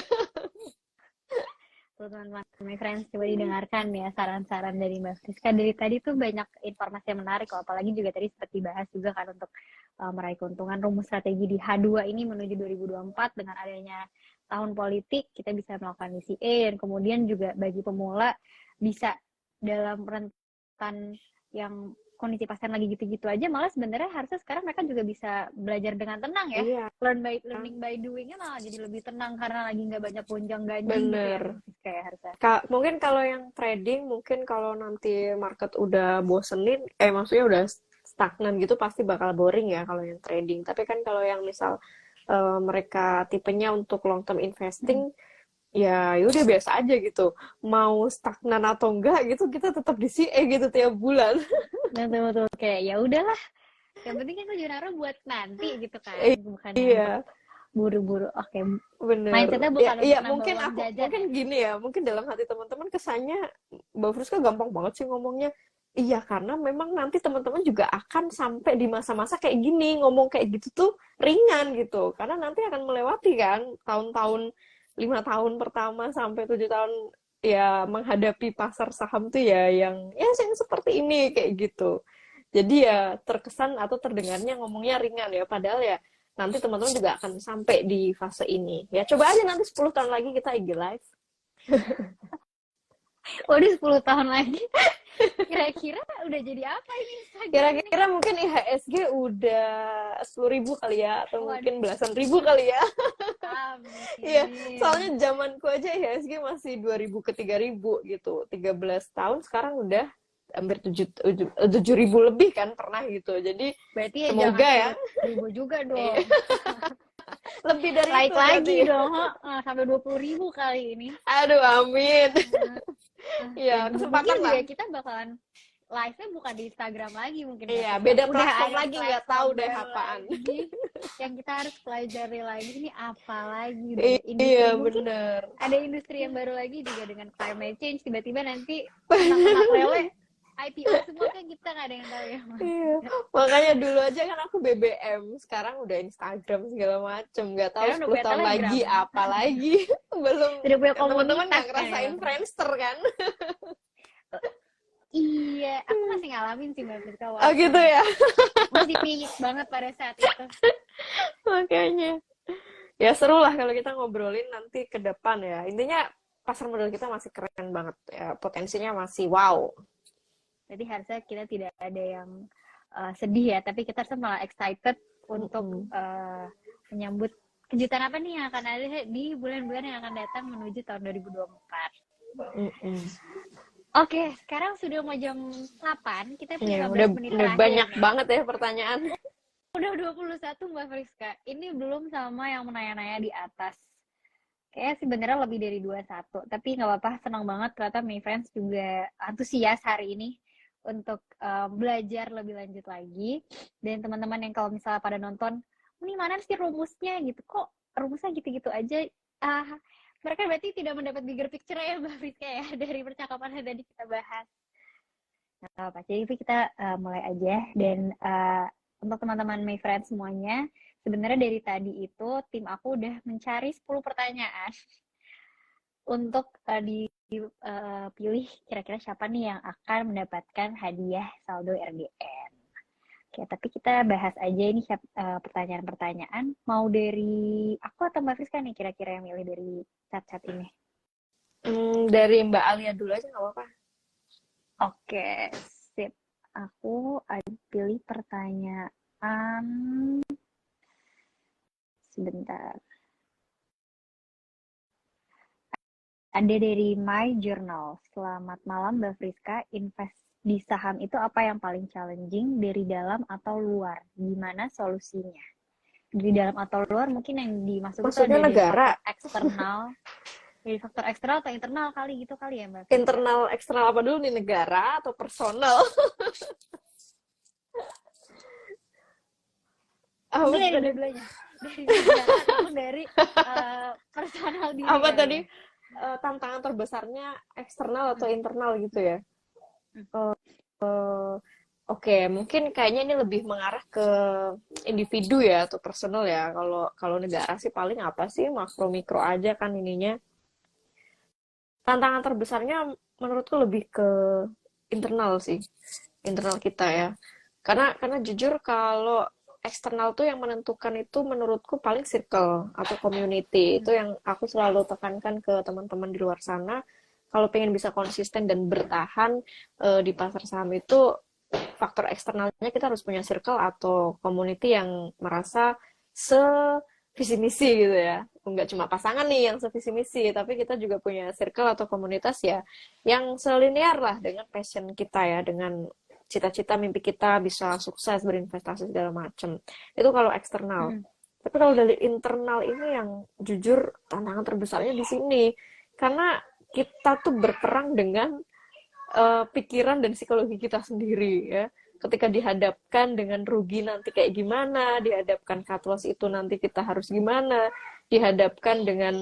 Teman-teman, my friends, coba didengarkan ya saran-saran dari Mbak Friska. Dari tadi tuh banyak informasi yang menarik kok, apalagi juga tadi seperti bahas juga kan untuk meraih keuntungan rumus strategi di H2 ini menuju 2024 dengan adanya tahun politik, kita bisa melakukan DCA dan kemudian juga bagi pemula bisa dalam rentan yang kondisi pasar lagi gitu-gitu aja, malah sebenarnya harusnya sekarang mereka juga bisa belajar dengan tenang ya.
Iya,
Learning by doing-nya malah jadi lebih tenang karena lagi nggak banyak gonjang ganjing gitu ya,
bener.
kayak harusnya.
Mungkin kalau yang trading, mungkin kalau nanti market udah bosenin, maksudnya udah stagnan gitu pasti bakal boring ya kalau yang trading. Tapi kan kalau yang misal mereka tipenya untuk long term investing, ya udah biasa aja gitu. Mau stagnan atau enggak gitu, kita tetap di CE gitu tiap bulan.
Betul kayak ya udahlah, yang penting kan tujuan naruh buat nanti gitu kan, bukan yang untuk
Iya,
buru-buru. Oke,
bener.
mindsetnya
Ya,
bukan
iya
untuk nambah
mungkin
uang
aku
jajan
mungkin
ya.
gini ya, mungkin dalam hati teman-teman kesannya Mbak Friska gampang banget sih ngomongnya. Iya, karena memang nanti teman-teman juga akan sampai di masa-masa kayak gini, ngomong kayak gitu tuh ringan gitu. Karena nanti akan melewati kan tahun-tahun 5 tahun pertama sampai 7 tahun ya menghadapi pasar saham tuh ya yang seperti ini kayak gitu. Jadi ya terkesan atau terdengarnya ngomongnya ringan ya, padahal ya nanti teman-teman juga akan sampai di fase ini. Ya coba aja nanti 10 tahun lagi kita IG live.
Waduh, 10 tahun lagi. Kira-kira udah jadi apa ini Instagram ini?
Kira-kira mungkin IHSG udah 10.000 kali ya, atau
Waduh,
mungkin belasan ribu kali ya. Iya,
amin.
soalnya zamanku aja IHSG masih 2.000 ke 3.000 gitu. 13 tahun sekarang udah hampir 7.000 lebih kan pernah gitu. Jadi
Berarti ya
semoga
jangan
ya
10.000 juga dong.
iya, lebih dari
Like
itu
lagi
berarti.
dong, sampai 20.000 kali ini.
Aduh, amin. Iya,
Dan
kesempatan
mungkin
lah.
juga kita bakalan live-nya bukan di Instagram lagi mungkin ya.
Iya,
Kita
beda
udah
platform
ada
lagi, nggak
platform
tahu deh
baru
apaan.
lagi yang kita harus pelajari lagi, ini apa lagi
Iya,
industri, mungkin
bener.
ada industri yang baru lagi juga dengan climate change, tiba-tiba nanti ternak lele IPO semua, kan kita nggak ada yang tahu ya Mas.
Iya, makanya dulu aja kan aku BBM, sekarang udah Instagram segala macem, nggak tahu
Sekarang udah
10
punya
tahun
Telegram,
lagi apa lagi. Belum,
udah punya
teman-teman
komunitas
nggak
kan ya.
ngerasain Friendster kan?
Iya, aku masih ngalamin sih Mbak Friska
Oh gitu ya,
masih pingin banget pada saat itu.
makanya. Ya seru lah kalau kita ngobrolin nanti ke depan ya. Intinya pasar modal kita masih keren banget ya, potensinya masih wow.
Jadi harusnya kita tidak ada yang sedih ya, tapi kita harusnya malah excited untuk menyambut kejutan apa nih yang akan ada di bulan-bulan yang akan datang menuju tahun 2024. Oke, sekarang sudah mau jam 8, kita punya
Ya,
15 menit
udah
terakhir
banyak
nih.
banget ya pertanyaan.
Udah 21 Mbak Friska. Ini belum sama yang menanya-nanya di atas. Kayaknya sebenarnya lebih dari 21, tapi nggak apa-apa, senang banget ternyata My Friends juga antusias hari ini untuk belajar lebih lanjut lagi. Dan teman-teman yang kalau misalnya pada nonton, ini mana sih rumusnya gitu, kok rumusnya gitu-gitu aja, mereka berarti tidak mendapat bigger picture ya Mbak Friska ya dari percakapan yang tadi kita bahas. Nggak apa-apa, jadi itu kita mulai aja. Dan untuk teman-teman My Friends semuanya, sebenarnya dari tadi itu tim aku udah mencari 10 pertanyaan untuk dipilih kira-kira siapa nih yang akan mendapatkan hadiah saldo RDN. Oke, tapi kita bahas aja ini pertanyaan-pertanyaan. Mau dari aku atau Mbak Friska nih kira-kira yang milih dari chat-chat ini?
Dari Mbak Alia dulu aja nggak apa-apa.
Oke, sip. Aku pilih pertanyaan. Sebentar. Ada dari My Journal. Selamat malam Mbak Friska. Invest di saham itu apa yang paling challenging, dari dalam atau luar? Gimana solusinya? Dari dalam atau luar mungkin yang dimaksud itu
Maksudnya
ada
negara?
dari faktor eksternal. Dari faktor eksternal atau internal kali gitu kali ya Mbak Friska?
Internal, eksternal apa dulu nih, negara atau personal?
Ini dari dua-duanya. Dari negara atau dari personal diri.
Apa tadi? Tantangan terbesarnya eksternal atau internal gitu ya? Oke, mungkin kayaknya ini lebih mengarah ke individu ya atau personal ya. Kalau negara sih paling apa sih, makro mikro aja kan ininya. Tantangan terbesarnya menurutku lebih ke internal sih, internal kita ya. Karena jujur kalau eksternal tuh yang menentukan itu menurutku paling circle atau community. Itu yang aku selalu tekankan ke teman-teman di luar sana. Kalau pengen bisa konsisten dan bertahan di pasar saham itu, faktor eksternalnya kita harus punya circle atau community yang merasa sevisi misi gitu ya. Nggak cuma pasangan nih yang sevisi misi, tapi kita juga punya circle atau komunitas ya yang selinear lah dengan passion kita ya, dengan cita-cita mimpi kita bisa sukses berinvestasi segala macam. Itu kalau eksternal.
Mm-mm.
Tapi kalau dari internal ini yang jujur tantangan terbesarnya di sini. Karena kita tuh berperang dengan pikiran dan psikologi kita sendiri ya. Ketika dihadapkan dengan rugi nanti kayak gimana, dihadapkan cut loss itu nanti kita harus gimana, dihadapkan dengan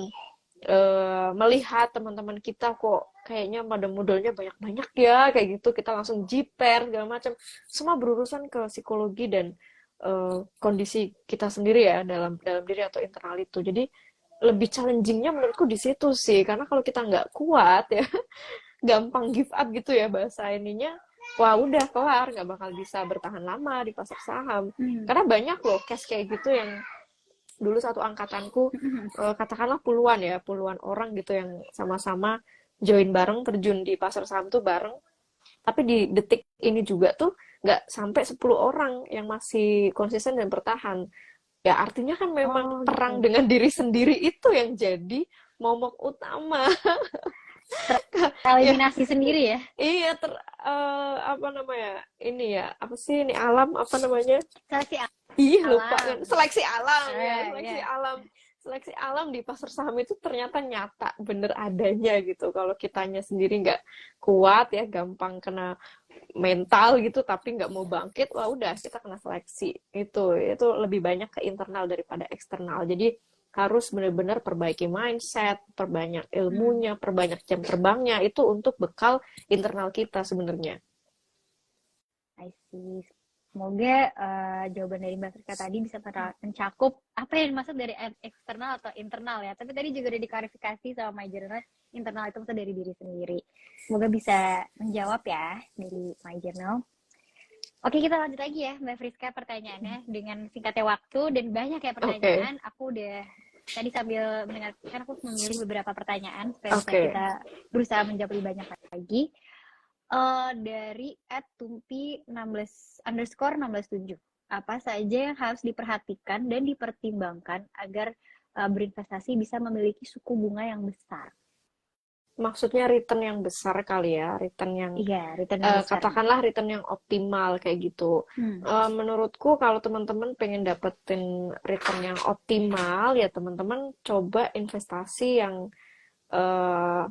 melihat teman-teman kita kok kayaknya pada modalnya banyak-banyak ya, kayak gitu kita langsung jiper segala macam. Semua berurusan ke psikologi dan kondisi kita sendiri ya dalam dalam diri atau internal itu. Jadi lebih challengingnya menurutku di situ sih, karena kalau kita nggak kuat ya gampang give up gitu ya bahasa ininya, wah udah kelar, nggak bakal bisa bertahan lama di pasar saham. Karena banyak loh case kayak gitu yang dulu satu angkatanku, katakanlah puluhan orang gitu yang sama-sama join bareng, terjun di pasar saham tuh bareng, tapi di detik ini juga tuh nggak sampai 10 orang yang masih konsisten dan bertahan. Ya artinya kan memang
Oh
perang
gitu.
dengan diri sendiri itu yang jadi momok utama. Ya,
Eliminasi sendiri ya.
iya apa namanya? Ini ya, apa sih ini alam apa namanya?
Seleksi
Ih, lupa kan.
alam.
Seleksi alam ya, seleksi
Ya.
alam. Seleksi alam di pasar saham itu ternyata nyata, bener adanya gitu. Kalau kitanya sendiri nggak kuat ya, gampang kena mental gitu, tapi nggak mau bangkit, wah udah kita kena seleksi. Itu lebih banyak ke internal daripada eksternal. Jadi harus benar-benar perbaiki mindset, perbanyak
Hmm.
ilmunya, perbanyak jam terbangnya, itu untuk bekal internal kita sebenarnya.
I see. Semoga jawaban dari Mbak Friska tadi bisa mencakup apa yang dimaksud dari eksternal atau internal ya. Tapi tadi juga udah diklarifikasi sama My Journal, internal itu maksud dari diri sendiri. Semoga bisa menjawab ya dari My Journal. Oke, kita lanjut lagi ya Mbak Friska pertanyaannya dengan singkatnya waktu dan banyak ya
Oke,
pertanyaan. Aku udah tadi sambil mendengarkan aku memilih beberapa pertanyaan supaya bisa
oke.
kita berusaha menjawab lebih banyak lagi. Dari @tumpi16_167. Apa saja yang harus diperhatikan dan dipertimbangkan agar berinvestasi bisa memiliki suku bunga yang besar?
Maksudnya return yang besar kali ya, return yang
Iya, return yang besar.
katakanlah return yang optimal kayak gitu.
Hmm.
Menurutku kalau teman-teman pengen dapetin return yang optimal ya teman-teman coba investasi yang eh,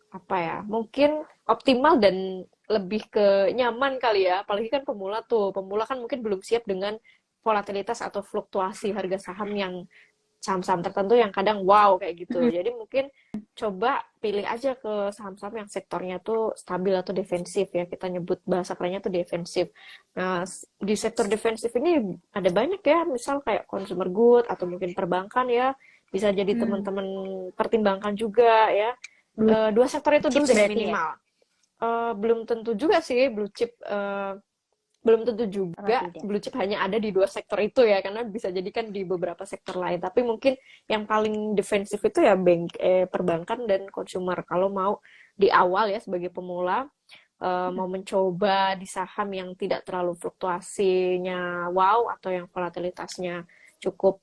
apa ya, mungkin optimal dan lebih ke nyaman kali ya. Apalagi kan pemula kan mungkin belum siap dengan volatilitas atau fluktuasi harga saham yang saham-saham tertentu yang kadang wow kayak gitu. Jadi mungkin coba pilih aja ke saham-saham yang sektornya tuh stabil atau defensif ya. Kita nyebut bahasa kerennya tuh defensif. Nah, di sektor defensif ini ada banyak ya, misal kayak consumer good atau mungkin perbankan ya. Bisa jadi teman-teman pertimbangkan juga ya.
Blue
Dua sektor itu
chip
dulu deh
berarti ya?
minimal. Belum tentu juga sih blue chip belum tentu
Atau
juga
tidak?
blue chip hanya ada di dua sektor itu ya, karena bisa jadi kan di beberapa sektor lain. Tapi mungkin yang paling defensif itu ya perbankan dan consumer. Kalau mau di awal ya sebagai pemula mau mencoba di saham yang tidak terlalu fluktuasinya wow atau yang volatilitasnya cukup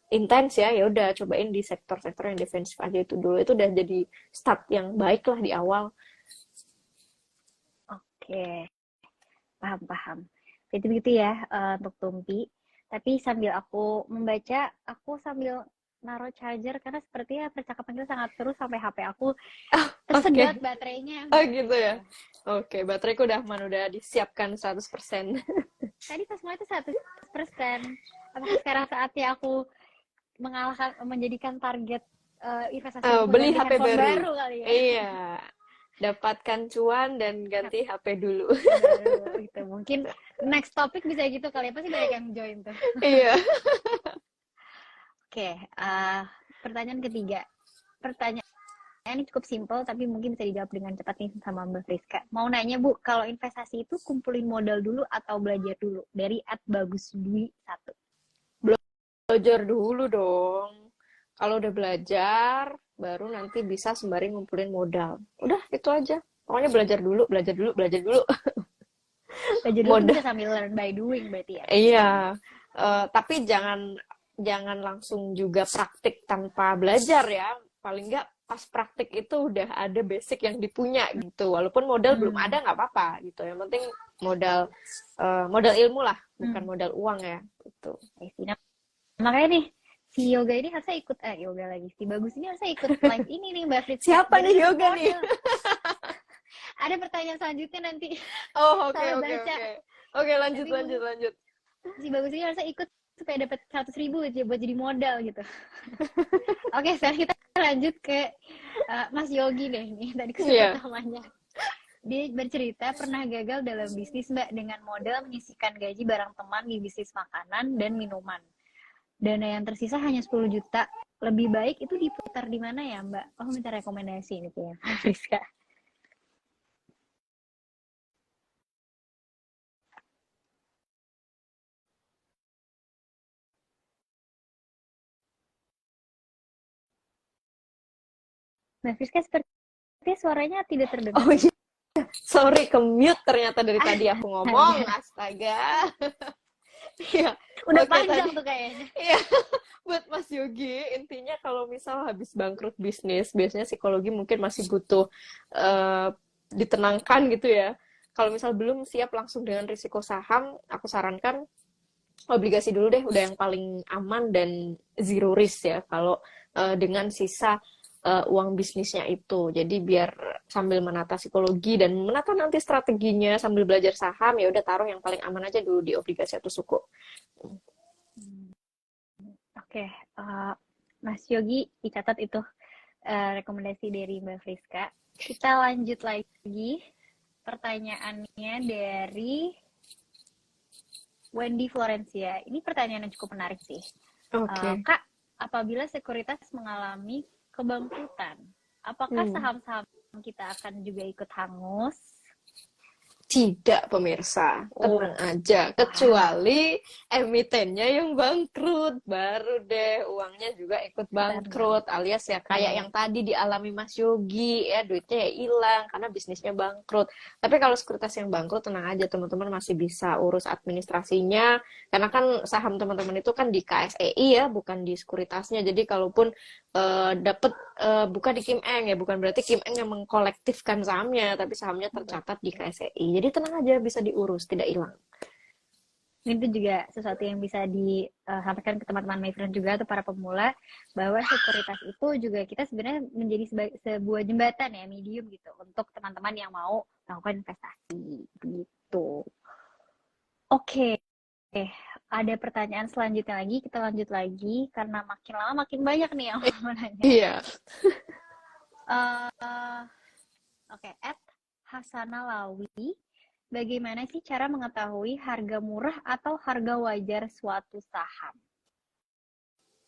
intens ya, ya udah cobain di sektor-sektor yang defensif aja itu dulu. Itu udah jadi start yang baik lah di awal.
Oke, paham-paham. Jadi begitu ya untuk Tumpi. Tapi sambil aku membaca, aku sambil naruh charger karena sepertinya percakapan kita sangat seru sampai HP aku tersedot
Oke.
baterainya,
Oh
Mbak
gitu ya.
Friska.
Oke, bateraiku udah disiapkan 100%.
Tadi pas mulai itu 100%. Apakah sekarang saatnya aku menjadikan target investasi untuk
Beli
mengganti
HP
handphone
baru.
baru kali ya?
Iya, dapatkan cuan dan ganti HP dulu.
Baru gitu. Mungkin next topic bisa gitu kali ya. Pasti banyak yang join tuh.
Iya.
Oke, pertanyaan ketiga. Pertanyaan ini cukup simpel tapi mungkin bisa dijawab dengan cepat nih sama Mbak Friska. Mau nanya Bu, kalau investasi itu kumpulin modal dulu atau belajar dulu? Dari @bagusdwi1.
Belajar dulu dong. Kalau udah belajar, baru nanti bisa sembari ngumpulin modal. Udah, itu aja. Pokoknya belajar dulu, belajar dulu, belajar dulu.
Belajar dulu tuh
modal.
bisa sambil learn by doing berarti ya.
Iya, tapi jangan langsung juga praktik tanpa belajar ya. Paling nggak pas praktik itu udah ada basic yang dipunya gitu. Walaupun modal belum ada nggak apa-apa gitu. Yang penting modal modal ilmu lah, bukan modal uang ya gitu.
Nah, makanya nih si Yoga ini harusnya ikut Yoga lagi. Si Bagus ini harusnya ikut live ini nih Mbak Friska.
Siapa
Biar
nih
dapat
Yoga nih?
modal. Ada pertanyaan selanjutnya nanti.
Oh, oke
Salah
oke
baca.
oke. Oke, lanjut
Tapi
lanjut.
si Bagus ini harusnya ikut supaya dapat 100.000 aja buat jadi modal gitu. Oke, sekarang kita lanjut ke Mas Yogi deh nih tadi
Iya.
pertamanya. Dia bercerita pernah gagal dalam bisnis Mbak dengan modal menyisihkan gaji barang teman di bisnis makanan dan minuman. Dana yang tersisa hanya 10 juta. Lebih baik itu diputar di mana ya Mbak? Oh, minta rekomendasi ini ya, Friska. Mbak Friska seperti suaranya tidak terdengar.
Oh iya. Sorry, ke-mute ternyata dari tadi aku ngomong. Astaga. Iya.
Udah
Oke,
panjang
tadi.
tuh kayaknya.
Iya. Buat Mas Yogi, intinya kalau misal habis bangkrut bisnis, biasanya psikologi mungkin masih butuh ditenangkan gitu ya. Kalau misal belum siap langsung dengan risiko saham, aku sarankan obligasi dulu deh, udah yang paling aman dan zero risk ya. Kalau dengan sisa uang bisnisnya itu. Jadi biar sambil menata psikologi dan menata nanti strateginya sambil belajar saham, ya udah taruh yang paling aman aja dulu di obligasi atau suku.
Oke, Mas Yogi dicatat itu rekomendasi dari Mbak Friska. Kita lanjut lagi. Pertanyaannya dari Wendy Florencia. Ini pertanyaan yang cukup menarik sih.
Oke.
Kak, apabila sekuritas mengalami kebangkrutan, apakah saham-saham kita akan juga ikut hangus?
Tidak, pemirsa. Tenang aja. Kecuali emitennya yang bangkrut. Baru deh uangnya juga ikut bangkrut. Alias ya kayak yang tadi dialami Mas Yogi. Ya duitnya ya hilang karena bisnisnya bangkrut. Tapi kalau sekuritas yang bangkrut, tenang aja teman-teman, masih bisa urus administrasinya. Karena kan saham teman-teman itu kan di KSEI ya, bukan di sekuritasnya. Jadi kalaupun dapat bukan di Kim Eng ya, bukan berarti Kim Eng yang mengkolektifkan sahamnya, tapi sahamnya tercatat di KSEI. Jadi tenang aja, bisa diurus, tidak hilang.
Itu juga sesuatu yang bisa disampaikan ke teman-teman Mayfriend juga atau para pemula, bahwa sekuritas itu juga kita sebenarnya menjadi sebuah jembatan ya, medium gitu untuk teman-teman yang mau melakukan investasi gitu. Oke. Ada pertanyaan selanjutnya lagi, kita lanjut lagi karena makin lama makin banyak nih yang mau nanya.
Iya.
Oke, @Hasanalawi, bagaimana sih cara mengetahui harga murah atau harga wajar suatu saham?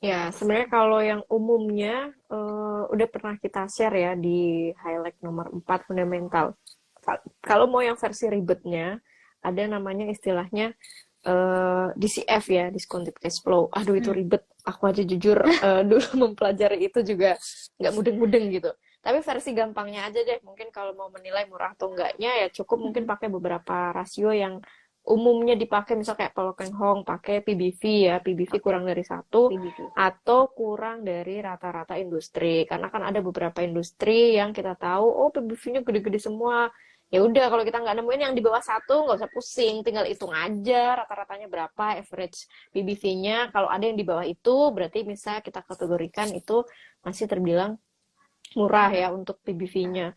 Ya, sebenarnya kalau yang umumnya udah pernah kita share ya di highlight nomor 4 fundamental. Kalau mau yang versi ribetnya, ada namanya istilahnya DCF ya, discounted cash flow. Aduh, itu ribet. Aku aja jujur dulu mempelajari itu juga nggak mudeng-mudeng gitu. Tapi versi gampangnya aja deh. Mungkin kalau mau menilai murah atau enggaknya ya cukup mungkin pakai beberapa rasio yang umumnya dipakai, misal kayak Polok Keng Hong pakai PBV ya, PBV kurang dari 1 atau kurang dari rata-rata industri. Karena kan ada beberapa industri yang kita tahu, oh PBV-nya gede-gede semua. Ya udah, kalau kita nggak nemuin yang di bawah 1, nggak usah pusing, tinggal hitung aja rata-ratanya berapa average PBV-nya. Kalau ada yang di bawah itu, berarti bisa kita kategorikan itu masih terbilang murah ya untuk PBV-nya.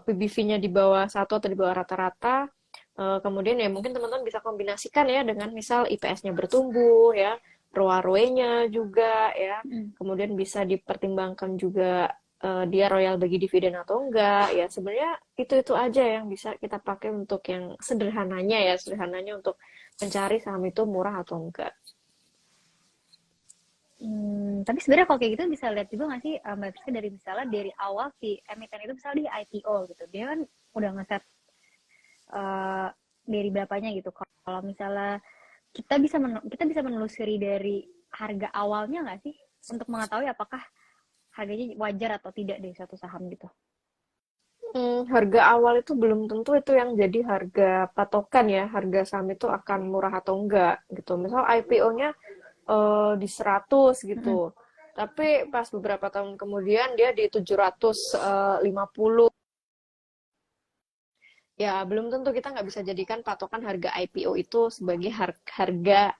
PBV-nya di bawah 1 atau di bawah rata-rata. Kemudian ya mungkin teman-teman bisa kombinasikan ya dengan misal IPS-nya bertumbuh ya, ROA-nya juga ya. Kemudian bisa dipertimbangkan juga dia royal bagi dividen atau enggak ya. Sebenarnya itu aja yang bisa kita pakai untuk yang sederhananya untuk mencari saham itu murah atau enggak.
Tapi sebenarnya kalau kayak gitu bisa lihat juga nggak sih Mbak Friska, dari misalnya dari awal si emiten itu misalnya di IPO gitu, dia kan udah ngeset dari berapanya gitu. Kalau misalnya kita bisa menelusuri dari harga awalnya nggak sih untuk mengetahui apakah harganya wajar atau tidak dari suatu saham gitu?
Harga awal itu belum tentu itu yang jadi harga patokan ya, harga saham itu akan murah atau enggak gitu. Misal IPO-nya di 100 gitu.
Mm-mm.
Tapi pas beberapa tahun kemudian dia di 750. Ya, belum tentu, kita nggak bisa jadikan patokan harga IPO itu sebagai harga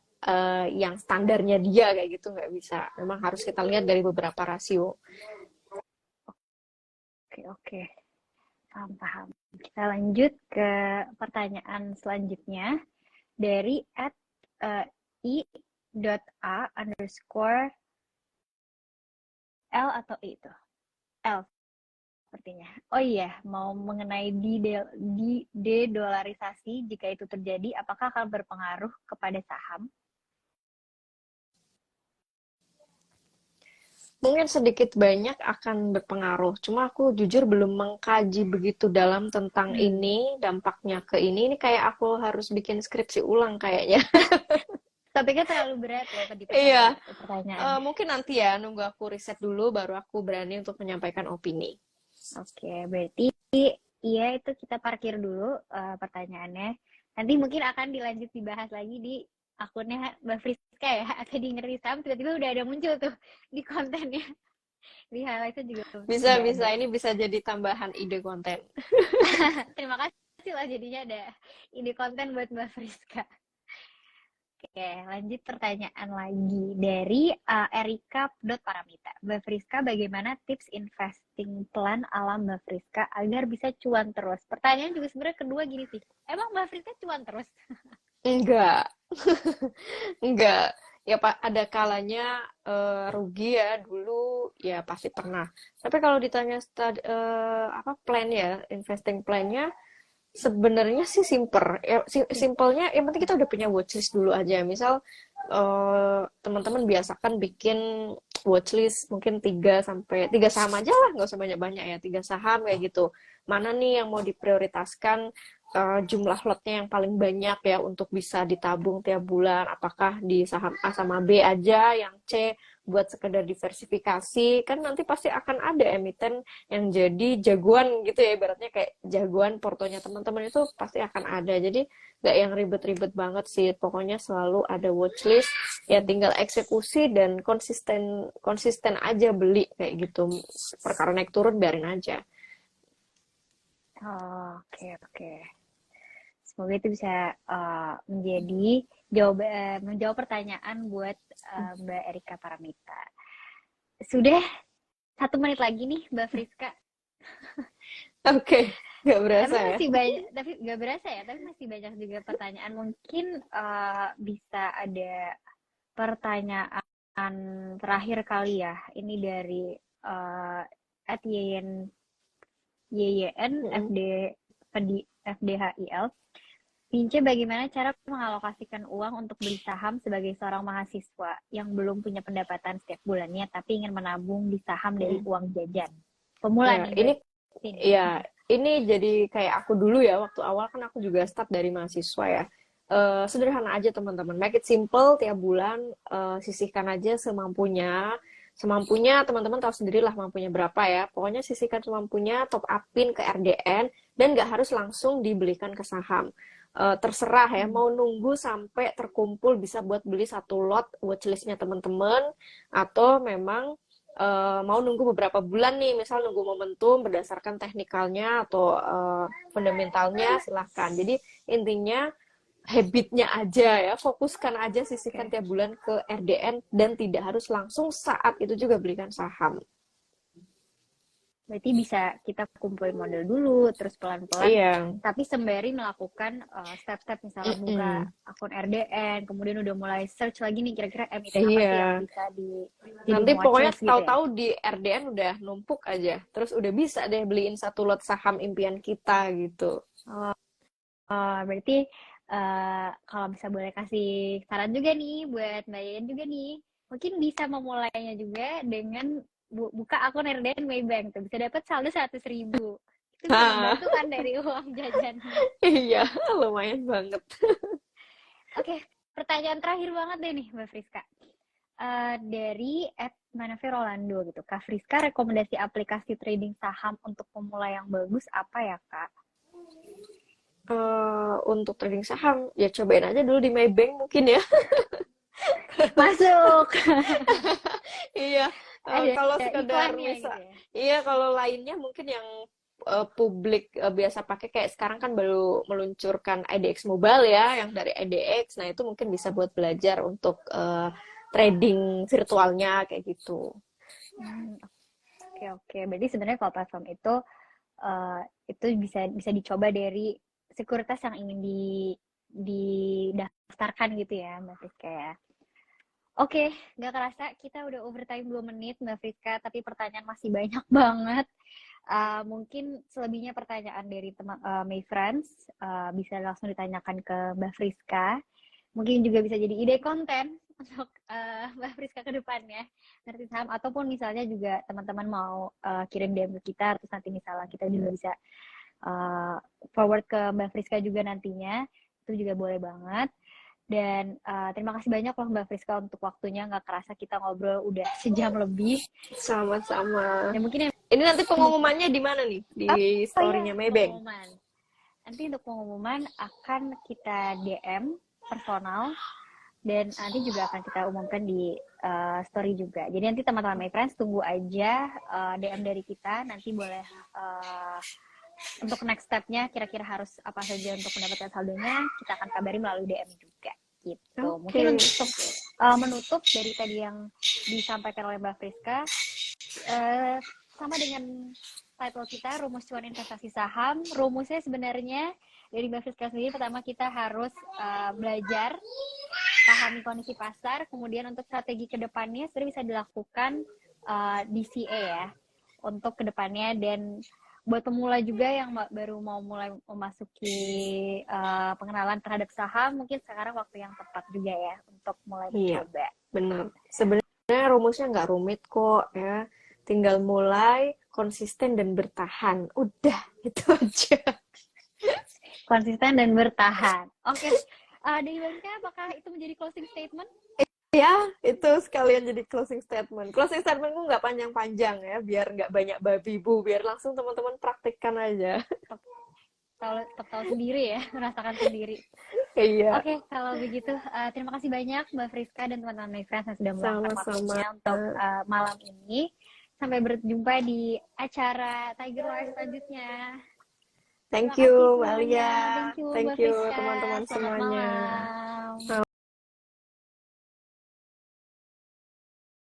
yang standarnya dia kayak gitu, nggak bisa. Memang harus kita lihat dari beberapa rasio.
Oke, oke. Paham, paham. Kita lanjut ke pertanyaan selanjutnya dari @i.a_L atau I itu? L sepertinya. Oh iya, mau mengenai de-dolarisasi, jika itu terjadi, apakah akan berpengaruh kepada saham?
Mungkin sedikit banyak akan berpengaruh. Cuma aku jujur belum mengkaji begitu dalam tentang
Hmm.
ini, dampaknya ke ini. Ini kayak aku harus bikin skripsi ulang kayaknya.
Topiknya terlalu berat loh di
Iya,
pertanyaan.
mungkin nanti ya, nunggu aku riset dulu, baru aku berani untuk menyampaikan opini.
Oke, berarti iya itu kita parkir dulu pertanyaannya. Nanti mungkin akan dilanjut dibahas lagi di akunnya Mbak Friska ya, atau di Ngerti Saham tiba-tiba udah ada muncul tuh di kontennya. Di highlightnya juga
Bisa,
udah
bisa.
ada.
Ini bisa jadi tambahan ide konten.
Terima kasih lah jadinya ada ide konten buat Mbak Friska. Oke, lanjut pertanyaan lagi dari Erika.paramita. Mbak Friska, bagaimana tips investing plan ala Mbak Friska agar bisa cuan terus? Pertanyaan juga sebenarnya kedua gini sih. Emang Mbak Friska cuan terus?
Enggak, enggak. Ya, Pak, ada kalanya rugi ya dulu, ya pasti pernah. Tapi kalau ditanya apa plan ya, investing plan-nya, sebenarnya sih simple. Ya, simpelnya, yang penting kita udah punya watchlist dulu aja. Misal teman-teman biasakan bikin watchlist mungkin 3 saham aja lah, nggak usah banyak-banyak ya, 3 saham kayak gitu. Mana nih yang mau diprioritaskan, jumlah lotnya yang paling banyak ya untuk bisa ditabung tiap bulan. Apakah di saham A sama B aja, yang C buat sekedar diversifikasi. Kan nanti pasti akan ada emiten yang jadi jagoan gitu ya, ibaratnya kayak jagoan portonya teman-teman itu pasti akan ada. Jadi nggak yang ribet-ribet banget sih, pokoknya selalu ada watchlist, ya tinggal eksekusi dan konsisten konsisten aja beli kayak gitu. Perkara naik turun biarin aja.
Oh, oke, oke. Semoga itu bisa menjawab pertanyaan buat Mbak Erika Paramita. Sudah 1 menit lagi nih, Mbak Friska.
Oke, nggak
Tapi
berasa ya.
masih banyak, tapi nggak berasa ya, tapi masih banyak juga pertanyaan. Mungkin bisa ada pertanyaan terakhir kali ya. Ini dari @YYN
Mm-mm.
FDHIL. Pince, bagaimana cara mengalokasikan uang untuk beli saham sebagai seorang mahasiswa yang belum punya pendapatan setiap bulannya tapi ingin menabung di saham dari
Mm-mm.
uang jajan? Pemula
Ya,
nih
ini
berarti nih.
ya ini jadi kayak aku dulu ya, waktu awal kan aku juga start dari mahasiswa ya. Sederhana aja teman-teman, make it simple, tiap bulan sisihkan aja semampunya. Semampunya teman-teman tahu sendirilah mampunya berapa ya. Pokoknya sisihkan semampunya, top upin ke RDN, dan nggak harus langsung dibelikan ke saham. Terserah ya, mau nunggu sampai terkumpul bisa buat beli 1 lot watchlistnya teman-teman, atau memang mau nunggu beberapa bulan nih, misal nunggu momentum berdasarkan teknikalnya atau fundamentalnya, silahkan. Jadi intinya habitnya aja ya, fokuskan aja, sisihkan
Oke.
tiap bulan ke RDN, dan tidak harus langsung saat itu juga belikan saham.
Berarti bisa kita kumpulin modal dulu, terus pelan-pelan,
Iya.
tapi sembari melakukan step-step misalnya buka
Mm-mm.
akun RDN, kemudian udah mulai search lagi nih kira-kira emiten apa sih yang
Iya.
bisa
Nanti
dijadiin
pokoknya
watchlist gitu ya.
tahu-tahu di RDN udah numpuk aja. Terus udah bisa deh beliin 1 lot saham impian kita gitu.
Oh, berarti kalau bisa boleh kasih saran juga nih buat Mbak Yen juga nih, mungkin bisa memulainya juga dengan buka akun RDN Maybank tuh bisa dapat saldo 100.000. Itu bisa
Hah,
membantu kan dari uang jajannya.
iya, lumayan banget.
Oke, pertanyaan terakhir banget deh nih Mbak Friska. dari @Manafe Rolando gitu. Kak Friska, rekomendasi aplikasi trading saham untuk pemula yang bagus apa ya, Kak?
Untuk trading saham, ya cobain aja dulu di Maybank mungkin ya.
Masuk.
Iya,
Ada
kalau sekedar
iklannya gitu ya.
iya kalau lainnya mungkin yang publik biasa pakai kayak sekarang kan baru meluncurkan IDX Mobile ya, yang dari IDX, nah itu mungkin bisa buat belajar untuk trading virtualnya kayak gitu.
Oke, oke. Berarti sebenarnya kalau platform itu bisa dicoba dari sekuritas yang ingin didaftarkan gitu ya, Mbak Friska ya. Oke, nggak kerasa kita udah overtime 2 menit, Mbak Friska, tapi pertanyaan masih banyak banget. Mungkin selebihnya pertanyaan dari teman May Friends bisa langsung ditanyakan ke Mbak Friska. Mungkin juga bisa jadi ide konten untuk Mbak Friska ke depannya ngerti saham, ataupun misalnya juga teman-teman mau kirim DM ke kita, terus nanti misalnya kita juga bisa forward ke Mbak Friska juga nantinya, itu juga boleh banget. Dan terima kasih banyak loh Mbak Friska untuk waktunya, nggak kerasa kita ngobrol udah sejam lebih.
Sama-sama.
Dan mungkin
ini nanti pengumumannya di mana nih? Di story-nya Maybank?
Pengumuman. Nanti untuk pengumuman akan kita DM personal dan nanti juga akan kita umumkan di story juga. Jadi nanti teman-teman My Friends tunggu aja DM dari kita. Nanti boleh untuk next step-nya kira-kira harus apa saja untuk mendapatkan saldonya, kita akan kabari melalui DM juga gitu. Mungkin untuk menutup dari tadi yang disampaikan oleh Mbak Friska, sama dengan title kita, Rumus Cuan Investasi Saham. Rumusnya sebenarnya dari Mbak Friska sendiri, pertama kita harus belajar pahami kondisi pasar, kemudian untuk strategi kedepannya sebenarnya bisa dilakukan DCA ya untuk kedepannya. Dan buat pemula juga yang baru mau mulai memasuki pengenalan terhadap saham, mungkin sekarang waktu yang tepat juga ya untuk mulai mencoba.
Benar. Sebenarnya rumusnya nggak rumit kok ya. Tinggal mulai, konsisten dan bertahan. Udah, itu aja.
Konsisten dan bertahan. Oke. Dari Banka, apakah itu menjadi closing statement?
Ya, itu sekalian jadi closing statement. Closing statementku nggak panjang-panjang ya, biar nggak banyak babi bu, biar langsung teman-teman praktikkan aja.
Tahu sendiri ya, merasakan sendiri.
Iya.
Oke, kalau begitu terima kasih banyak Mbak Friska dan teman-teman My Friends yang sudah meluangkan waktunya untuk malam ini. Sampai berjumpa di acara Tiger Wire selanjutnya.
Thank you,
Mbak Alia.
Thank you, teman-teman semuanya.
Selamat malam.